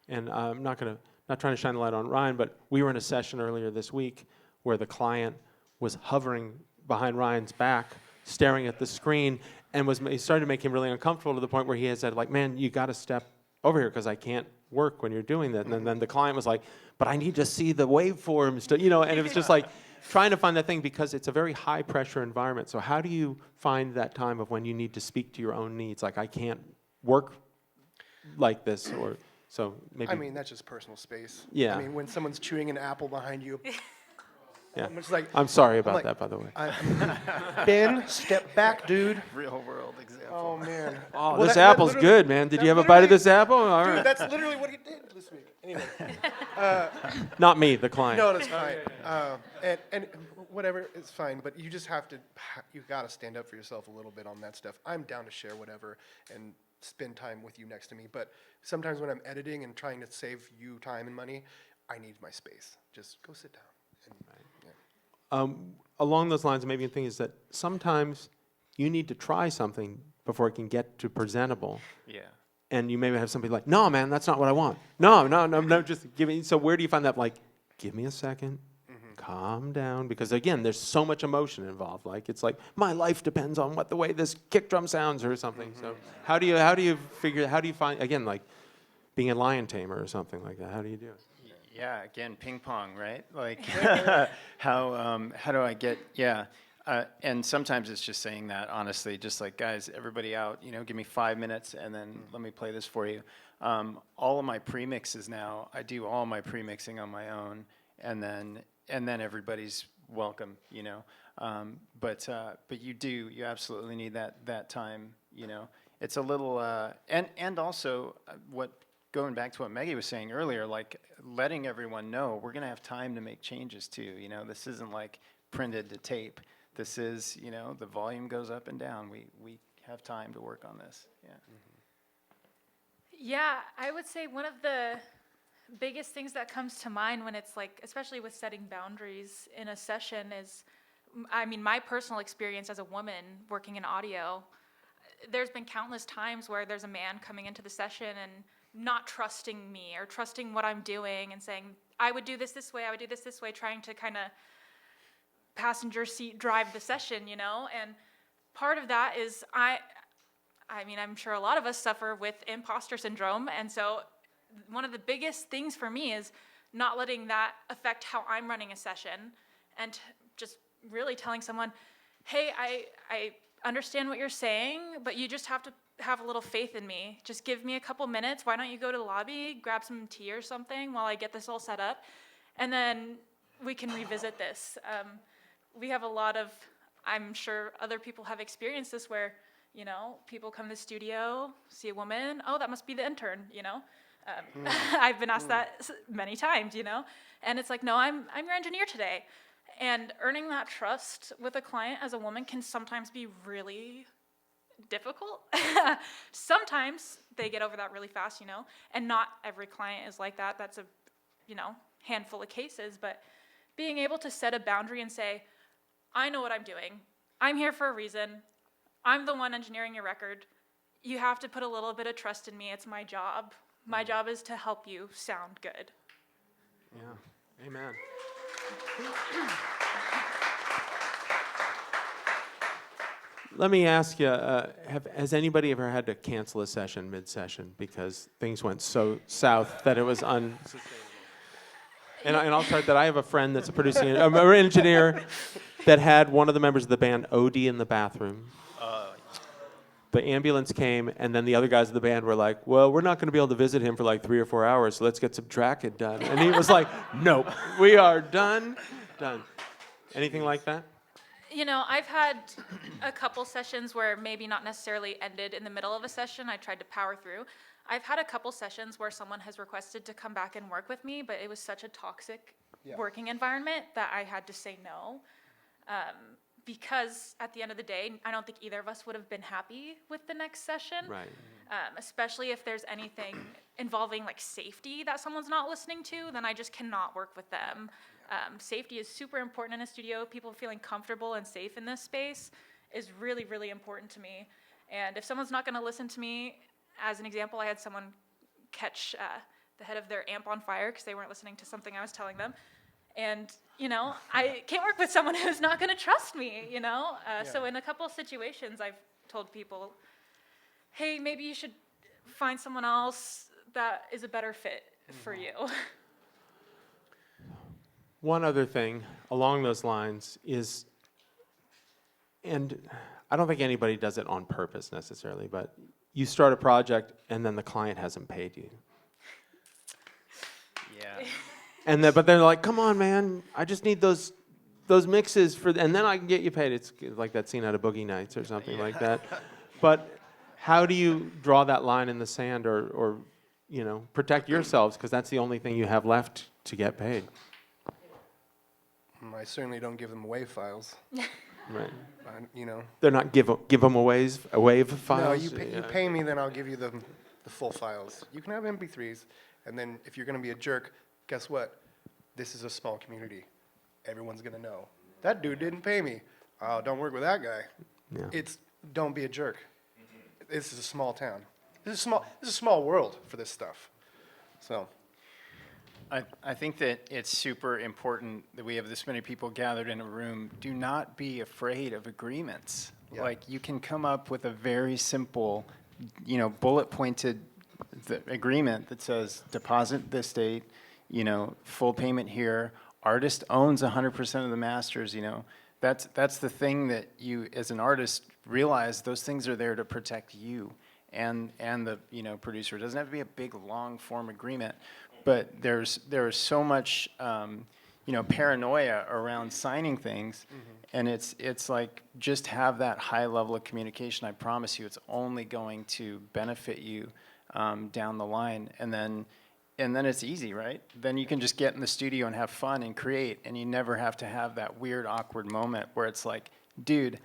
And I'm not trying to shine the light on Ryan, but we were in a session earlier this week where the client was hovering behind Ryan's back, staring at the screen, and it started to make him really uncomfortable to the point where he had said, like, man, you got to step over here because I can't work when you're doing that. And then the client was like, but I need to see the waveforms, you know, and it was just like trying to find that thing, because it's a very high pressure environment. So how do you find that time of when you need to speak to your own needs? Like, I can't work like this, or so maybe. I mean, that's just personal space. Yeah. I mean, when someone's chewing an apple behind you, Yeah. I'm just like, I'm sorry about like, that, by the way. Ben, step back, dude. Real world example. Oh, man. Oh, Well, this that apple's literally- good, man. Did that you have a bite of literally- this apple? All Dude, right. that's literally what he did this week. Anyway. Not me, the client. No, that's fine. And whatever, it's fine. But you just have to, you got to stand up for yourself a little bit on that stuff. I'm down to share whatever and spend time with you next to me. But sometimes when I'm editing and trying to save you time and money, I need my space. Just go sit down. And, yeah. Along those lines, maybe the thing is that sometimes you need to try something before it can get to presentable. Yeah. And you maybe have somebody like, no, man, that's not what I want. No, just give me. So where do you find that? Like, give me a second, calm down, because again, there's so much emotion involved. Like, it's like my life depends on the way this kick drum sounds or something. So how do you find, again, like being a lion tamer or something like that? How do you do it? Yeah, again, ping pong, right? Like, how do I get, and sometimes it's just saying that, honestly, just like, guys, everybody out, you know, give me 5 minutes, and then let me play this for you. All of my premixes now, I do all my premixing on my own, and then everybody's welcome, you know. But you absolutely need that time, you know. It's a little, and also going back to what Meggie was saying earlier, like letting everyone know we're going to have time to make changes too. You know, this isn't like printed to tape. This is, you know, the volume goes up and down. We have time to work on this. Yeah. Yeah, I would say one of the biggest things that comes to mind when it's like, especially with setting boundaries in a session is, I mean, my personal experience as a woman working in audio, there's been countless times where there's a man coming into the session and not trusting me or trusting what I'm doing and saying, I would do this way, I would do this way, trying to kind of passenger seat drive the session, you know? And part of that is, I mean, I'm sure a lot of us suffer with imposter syndrome. And so one of the biggest things for me is not letting that affect how I'm running a session, and just really telling someone, hey, I understand what you're saying, but you just have to have a little faith in me. Just give me a couple minutes. Why don't you go to the lobby, grab some tea or something while I get this all set up? and then we can revisit this. We have a lot of, I'm sure other people have experienced this where, you know, people come to the studio, see a woman, oh, that must be the intern, you know? I've been asked that many times, you know? And it's like, no, I'm your engineer today. And earning that trust with a client as a woman can sometimes be really difficult. Sometimes they get over that really fast, you know? And not every client is like that. That's a, you know, handful of cases. But being able to set a boundary and say, I know what I'm doing. I'm here for a reason. I'm the one engineering your record. You have to put a little bit of trust in me. It's my job. My job is to help you sound good. Yeah, amen. Let me ask you, has anybody ever had to cancel a session mid-session because things went so south that it was unsustainable? And I'll start that. I have a friend that's a producing engineer that had one of the members of the band OD in the bathroom. The ambulance came, and then the other guys of the band were like, well, we're not going to be able to visit him for like 3 or 4 hours, so let's get some tracking done. And he was like, nope, we are done. Anything like that? You know, I've had a couple sessions where maybe not necessarily ended in the middle of a session. I tried to power through. I've had a couple sessions where someone has requested to come back and work with me, but it was such a toxic working environment that I had to say no. Because at the end of the day, I don't think either of us would have been happy with the next session. Right. Especially if there's anything involving like safety that someone's not listening to, then I just cannot work with them. Safety is super important in a studio. People feeling comfortable and safe in this space is really, really important to me. And if someone's not going to listen to me, as an example, I had someone catch the head of their amp on fire because they weren't listening to something I was telling them. And, you know, I can't work with someone who's not going to trust me, you know? So in a couple of situations, I've told people, hey, maybe you should find someone else that is a better fit for you. One other thing along those lines is, and I don't think anybody does it on purpose necessarily, but you start a project and then the client hasn't paid you. Yeah. But they're like, come on, man, I just need those mixes and then I can get you paid. It's like that scene out of Boogie Nights or something like that. But how do you draw that line in the sand or you know, protect yourselves because that's the only thing you have left to get paid? I certainly don't give them WAV files. Right. You know. They're not give them a wave file. No, you pay me, then I'll give you the full files. You can have MP3s, and then if you're going to be a jerk, guess what? This is a small community. Everyone's going to know. That dude didn't pay me. Oh, don't work with that guy. Yeah. Don't be a jerk. This is a small town. This is a small world for this stuff. So. I think that it's super important that we have this many people gathered in a room. Do not be afraid of agreements. Yeah. Like, you can come up with a very simple, you know, bullet-pointed agreement that says deposit this date, you know, full payment here. Artist owns 100% of the masters. You know, that's the thing that you, as an artist, realize those things are there to protect you and the, you know, producer. It doesn't have to be a big long form agreement. But there's so much, you know, paranoia around signing things, and it's like just have that high level of communication. I promise you, it's only going to benefit you down the line, and then it's easy, right? Then you can just get in the studio and have fun and create, and you never have to have that weird, awkward moment where it's like, dude,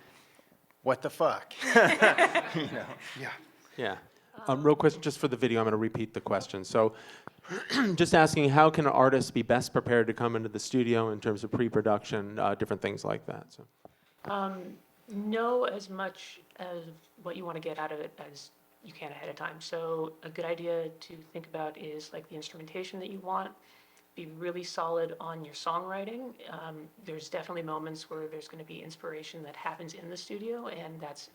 what the fuck, you know? Yeah. Yeah. Real quick, just for the video, I'm going to repeat the question. So just asking, how can an artist be best prepared to come into the studio in terms of pre-production, different things like that? So. Know as much as what you want to get out of it as you can ahead of time. So a good idea to think about is like the instrumentation that you want. Be really solid on your songwriting. There's definitely moments where there's going to be inspiration that happens in the studio, and that's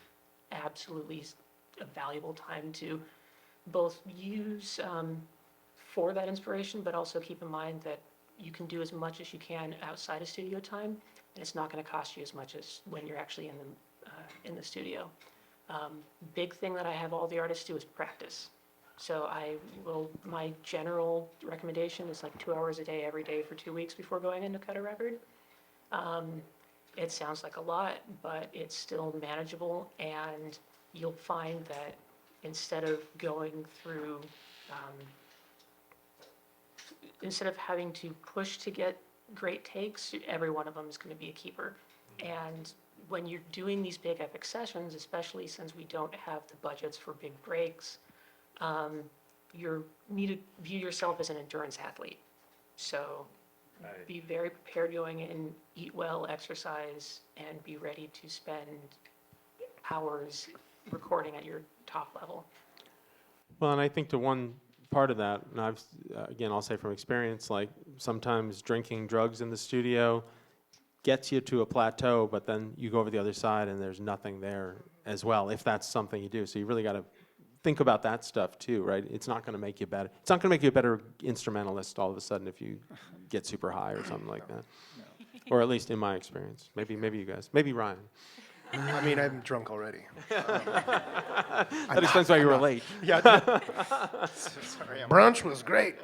absolutely a valuable time to both use for that inspiration, but also keep in mind that you can do as much as you can outside of studio time, and it's not going to cost you as much as when you're actually in the studio. Big thing that I have all the artists do is practice. So my general recommendation is like 2 hours a day, every day for 2 weeks before going in to cut a record. It sounds like a lot, but it's still manageable, and you'll find that instead of going through, instead of having to push to get great takes, every one of them is going to be a keeper. And when you're doing these big epic sessions, especially since we don't have the budgets for big breaks, you need to view yourself as an endurance athlete. So be very prepared going in, eat well, exercise, and be ready to spend hours recording at your top level. Well, and I think to one part of that, and again, I'll say from experience, like sometimes drinking drugs in the studio gets you to a plateau, but then you go over the other side and there's nothing there as well, if that's something you do. So you really got to think about that stuff too, right? It's not going to make you better. It's not going to make you a better instrumentalist all of a sudden if you get super high or something like that. Or at least in my experience. Maybe you guys. Maybe Ryan. I mean, I'm drunk already. That explains why you were late. Yeah. Sorry, brunch was great.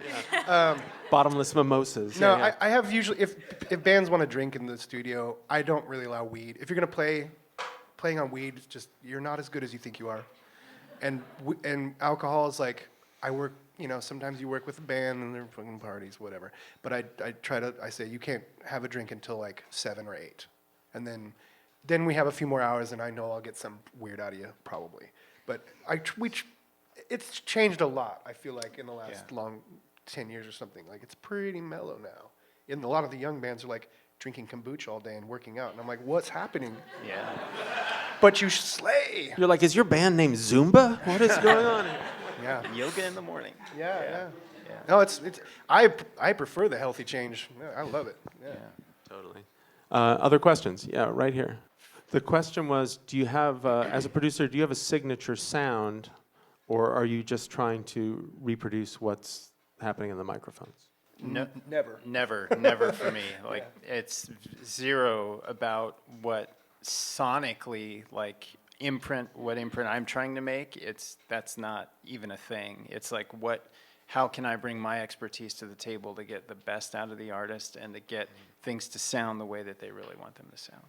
Bottomless mimosas. No, Yeah. I have usually, if bands want to drink in the studio, I don't really allow weed. If you're going to playing on weed, you're not as good as you think you are. And alcohol is like, I work, sometimes you work with a band and they're fucking parties, whatever. But I say you can't have a drink until like 7 or 8. And then we have a few more hours and I know I'll get some weird out of you, probably. But it's changed a lot, I feel like, in the last 10 years or something. Like, it's pretty mellow now. And a lot of the young bands are like drinking kombucha all day and working out. And I'm like, what's happening? Yeah. But you slay. You're like, is your band named Zumba? What is going on? Yeah. Yoga in the morning. Yeah. No, I prefer the healthy change. Yeah, I love it. Yeah. Totally. Other questions? Yeah, right here. The question was, do you have, as a producer, do you have a signature sound, or are you just trying to reproduce what's happening in the microphones? No, Never. never for me. Like, it's zero about what sonically, like, what imprint I'm trying to make. That's not even a thing. It's like, how can I bring my expertise to the table to get the best out of the artist and to get things to sound the way that they really want them to sound?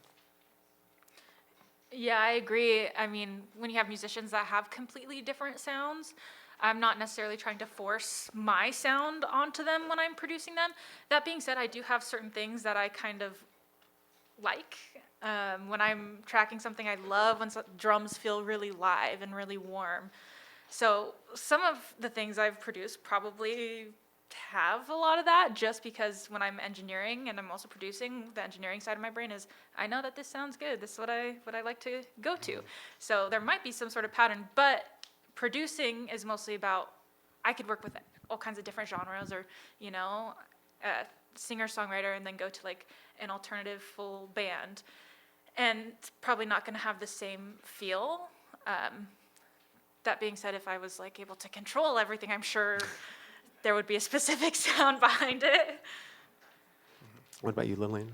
Yeah, I agree. I mean, when you have musicians that have completely different sounds, I'm not necessarily trying to force my sound onto them when I'm producing them. That being said, I do have certain things that I kind of like. When I'm tracking something, I love when drums feel really live and really warm. So some of the things I've produced probably have a lot of that, just because when I'm engineering and I'm also producing, the engineering side of my brain is, I know that this sounds good. This is what I like to go to. So there might be some sort of pattern, but producing is mostly about, I could work with all kinds of different genres, or, singer-songwriter, and then go to like an alternative full band. And it's probably not going to have the same feel. That being said, if I was like able to control everything, I'm sure there would be a specific sound behind it. What about you, Lilian?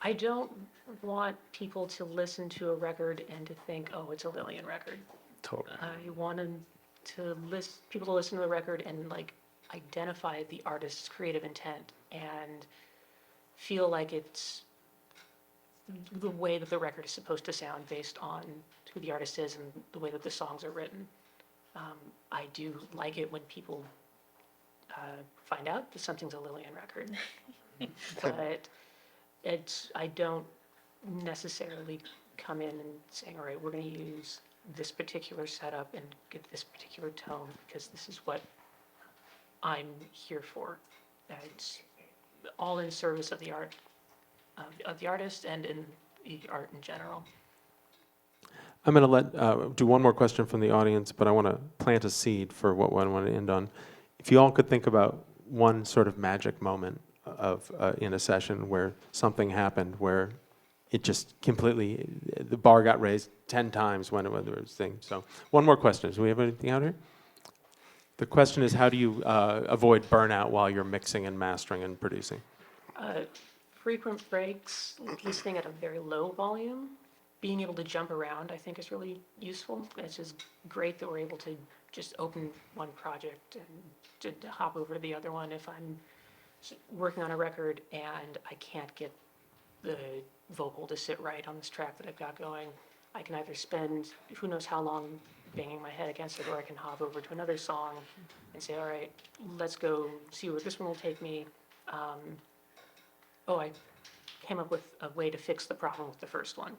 I don't want people to listen to a record and to think, oh, it's a Lilian record. Totally. I want people to listen to the record and like identify the artist's creative intent and feel like it's the way that the record is supposed to sound based on who the artist is and the way that the songs are written. I do like it when people find out that something's a Lilian record, but I don't necessarily come in and saying, all right, we're going to use this particular setup and get this particular tone because this is what I'm here for. It's all in service of the art, of the artist and in the art in general. I'm going to do one more question from the audience, but I want to plant a seed for what I want to end on. If you all could think about one sort of magic moment of in a session where something happened, where it just completely, the bar got raised 10 times when it was thing. So one more question. Do we have anything out here? The question is, how do you avoid burnout while you're mixing and mastering and producing? Frequent breaks, listening at a very low volume, being able to jump around, I think, is really useful. It's just great that we're able to just open one project and to hop over to the other one if I'm working on a record and I can't get the vocal to sit right on this track that I've got going. I can either spend who knows how long banging my head against it, or I can hop over to another song and say, all right, let's go see where this one will take me. I came up with a way to fix the problem with the first one.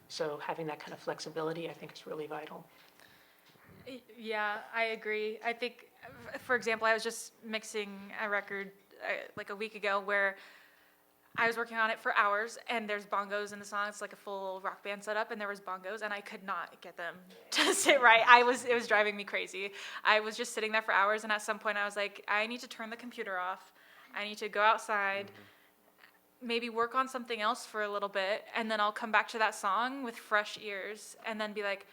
So having that kind of flexibility, I think, is really vital. Yeah, I agree. I think, for example, I was just mixing a record like a week ago where I was working on it for hours, and there's bongos in the song. It's like a full rock band setup, and there was bongos, and I could not get them to sit right. It was driving me crazy. I was just sitting there for hours, and at some point I was like, I need to turn the computer off. I need to go outside, maybe work on something else for a little bit, and then I'll come back to that song with fresh ears, and then be like,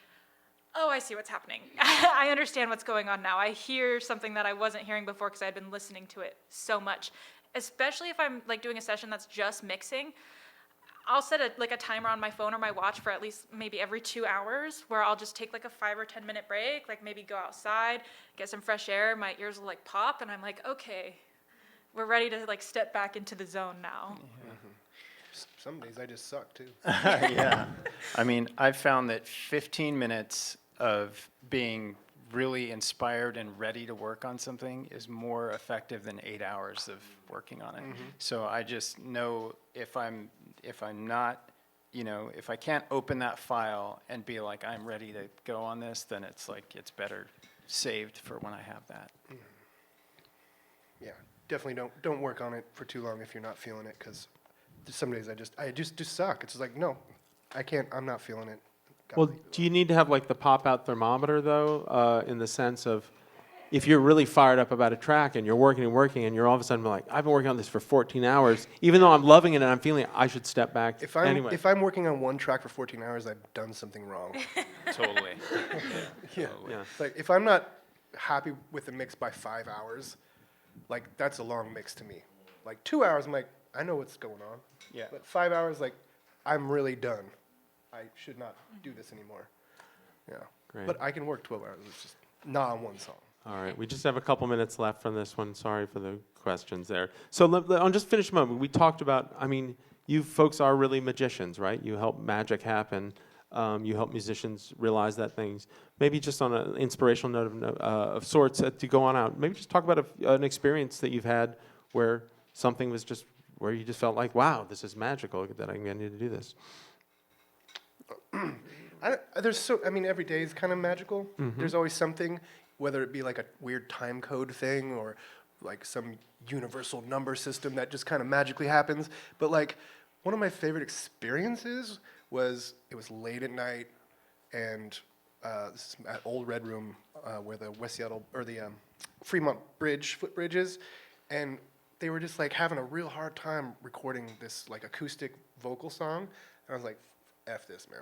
oh, I see what's happening. I understand what's going on now. I hear something that I wasn't hearing before because I'd been listening to it so much. Especially if I'm like doing a session that's just mixing, I'll set a timer on my phone or my watch for at least maybe every 2 hours, where I'll just take like a 5 or 10 minute break, like maybe go outside, get some fresh air, my ears will like pop, and I'm like, okay, we're ready to like step back into the zone now. Some days I just suck too. Yeah. I mean, I've found that 15 minutes of being really inspired and ready to work on something is more effective than 8 hours of working on it. So I just know if I'm not, if I can't open that file and be like, I'm ready to go on this, then it's like, it's better saved for when I have that. Yeah, definitely don't work on it for too long if you're not feeling it, because some days I just suck. It's like, no, I can't, I'm not feeling it. Well, do you need to have like the pop-out thermometer though, in the sense of if you're really fired up about a track and you're working and you're all of a sudden like, I've been working on this for 14 hours, even though I'm loving it and I'm feeling it, I should step back anyway. If I'm working on one track for 14 hours, I've done something wrong. Totally. Yeah. Yeah. Like if I'm not happy with the mix by 5 hours, like that's a long mix to me. Like 2 hours, I'm like, I know what's going on. Yeah. But 5 hours, like I'm really done. I should not do this anymore. Yeah. Great. But I can work 12 hours. It's just not on one song. All right, we just have a couple minutes left from this one. Sorry for the questions there. So I'll just finish a moment. We talked about, I mean, you folks are really magicians, right? You help magic happen. You help musicians realize that things. Maybe just on an inspirational note of sorts to go on out. Maybe just talk about an experience that you've had where something was just, where you just felt like, wow, this is magical that I need to do this. Every day is kind of magical. There's always something, whether it be like a weird time code thing or like some universal number system that just kind of magically happens. But like one of my favorite experiences was, it was late at night, and this is at Old Red Room where the West Seattle, or the Fremont Bridge, footbridge is, and they were just like having a real hard time recording this like acoustic vocal song. And I was like, F this, man.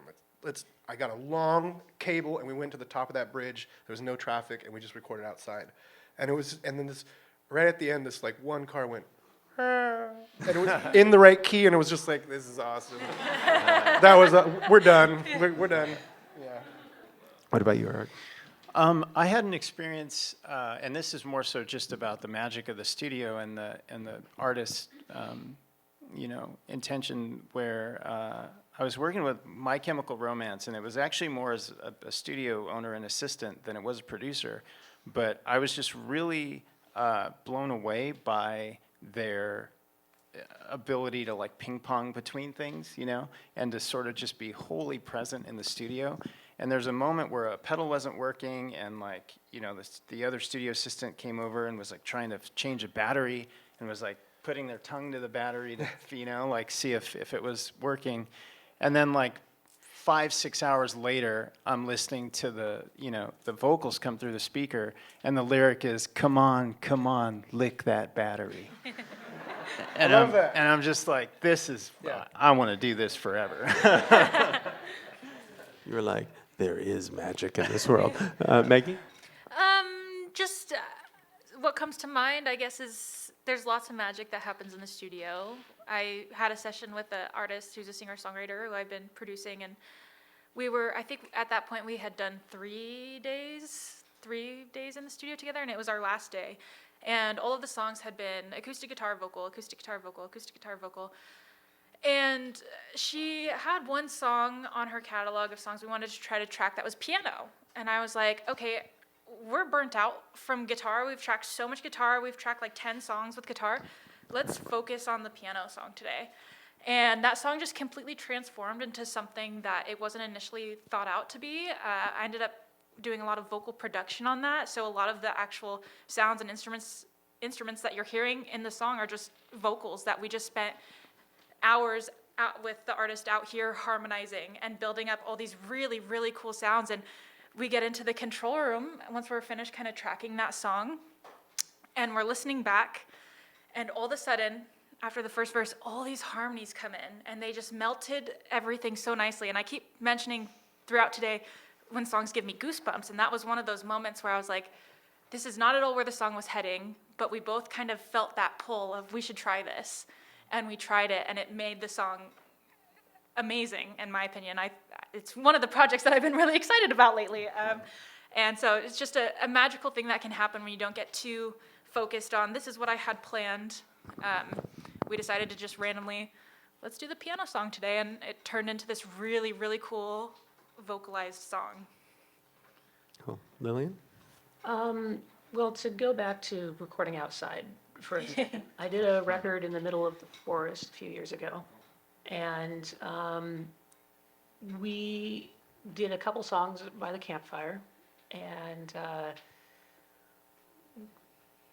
I got a long cable, and we went to the top of that bridge. There was no traffic, and we just recorded outside. And then this, right at the end, this like one car went, and it was in the right key, and it was just like, this is awesome. That was, we're done. We're done. Yeah. What about you, Eric? I had an experience, and this is more so just about the magic of the studio and the artist's, intention, where I was working with My Chemical Romance, and it was actually more as a studio owner and assistant than it was a producer. But I was just really blown away by their ability to like ping pong between things, and to sort of just be wholly present in the studio. And there's a moment where a pedal wasn't working, and like, the other studio assistant came over and was like trying to change a battery, and was like putting their tongue to the battery to, like see if it was working. And then like 5-6 hours later, I'm listening to the vocals come through the speaker, and the lyric is, come on, lick that battery. And I love that. And I'm just like, I want to do this forever. You were like, there is magic in this world. Meggie? Just what comes to mind, I guess, is there's lots of magic that happens in the studio. I had a session with an artist who's a singer-songwriter who I've been producing, and I think at that point we had done 3 days in the studio together, and it was our last day. And all of the songs had been acoustic guitar, vocal, acoustic guitar, vocal, acoustic guitar, vocal. And she had one song on her catalog of songs we wanted to try to track that was piano. And I was like, okay, we're burnt out from guitar. We've tracked so much guitar. We've tracked like 10 songs with guitar. Let's focus on the piano song today. And that song just completely transformed into something that it wasn't initially thought out to be. I ended up doing a lot of vocal production on that, so a lot of the actual sounds and instruments that you're hearing in the song are just vocals that we just spent hours out with the artist out here harmonizing and building up all these really, really cool sounds. And we get into the control room once we're finished kind of tracking that song, and we're listening back, and all of a sudden, after the first verse, all these harmonies come in, and they just melted everything so nicely. And I keep mentioning throughout today when songs give me goosebumps, and that was one of those moments where I was like, this is not at all where the song was heading, but we both kind of felt that pull of we should try this, and we tried it, and it made the song amazing, in my opinion. It's one of the projects that I've been really excited about lately, and so it's just a magical thing that can happen when you don't get too focused on, this is what I had planned. We decided to just randomly, let's do the piano song today, and it turned into this really, really cool vocalized song. Cool. Lilian? Well, to go back to recording outside for I did a record in the middle of the forest a few years ago, and we did a couple songs by the campfire, and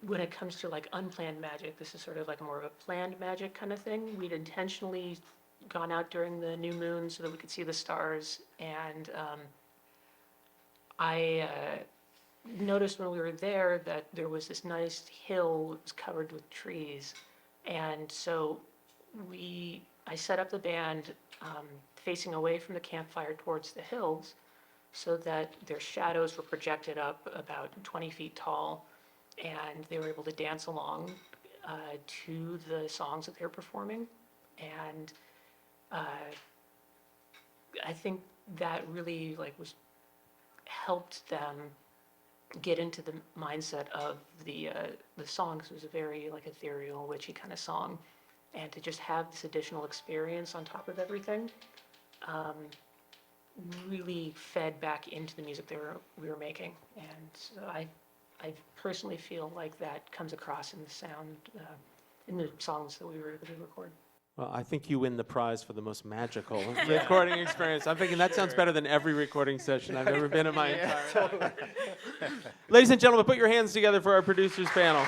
when it comes to like unplanned magic, this is sort of like more of a planned magic kind of thing. We'd intentionally gone out during the new moon so that we could see the stars, and I noticed when we were there that there was this nice hill that was covered with trees, and so I set up the band facing away from the campfire towards the hills so that their shadows were projected up about 20 feet tall, and they were able to dance along to the songs that they were performing. And I think that really helped them get into the mindset of the song, because it was a very ethereal, witchy kind of song, and to just have this additional experience on top of everything really fed back into the music we were making. And so I personally feel like that comes across in the sound, in the songs that we were able to record. Well, I think you win the prize for the most magical recording experience. I'm thinking that sounds better than every recording session I've ever been in my entire life. Ladies and gentlemen, put your hands together for our producers panel.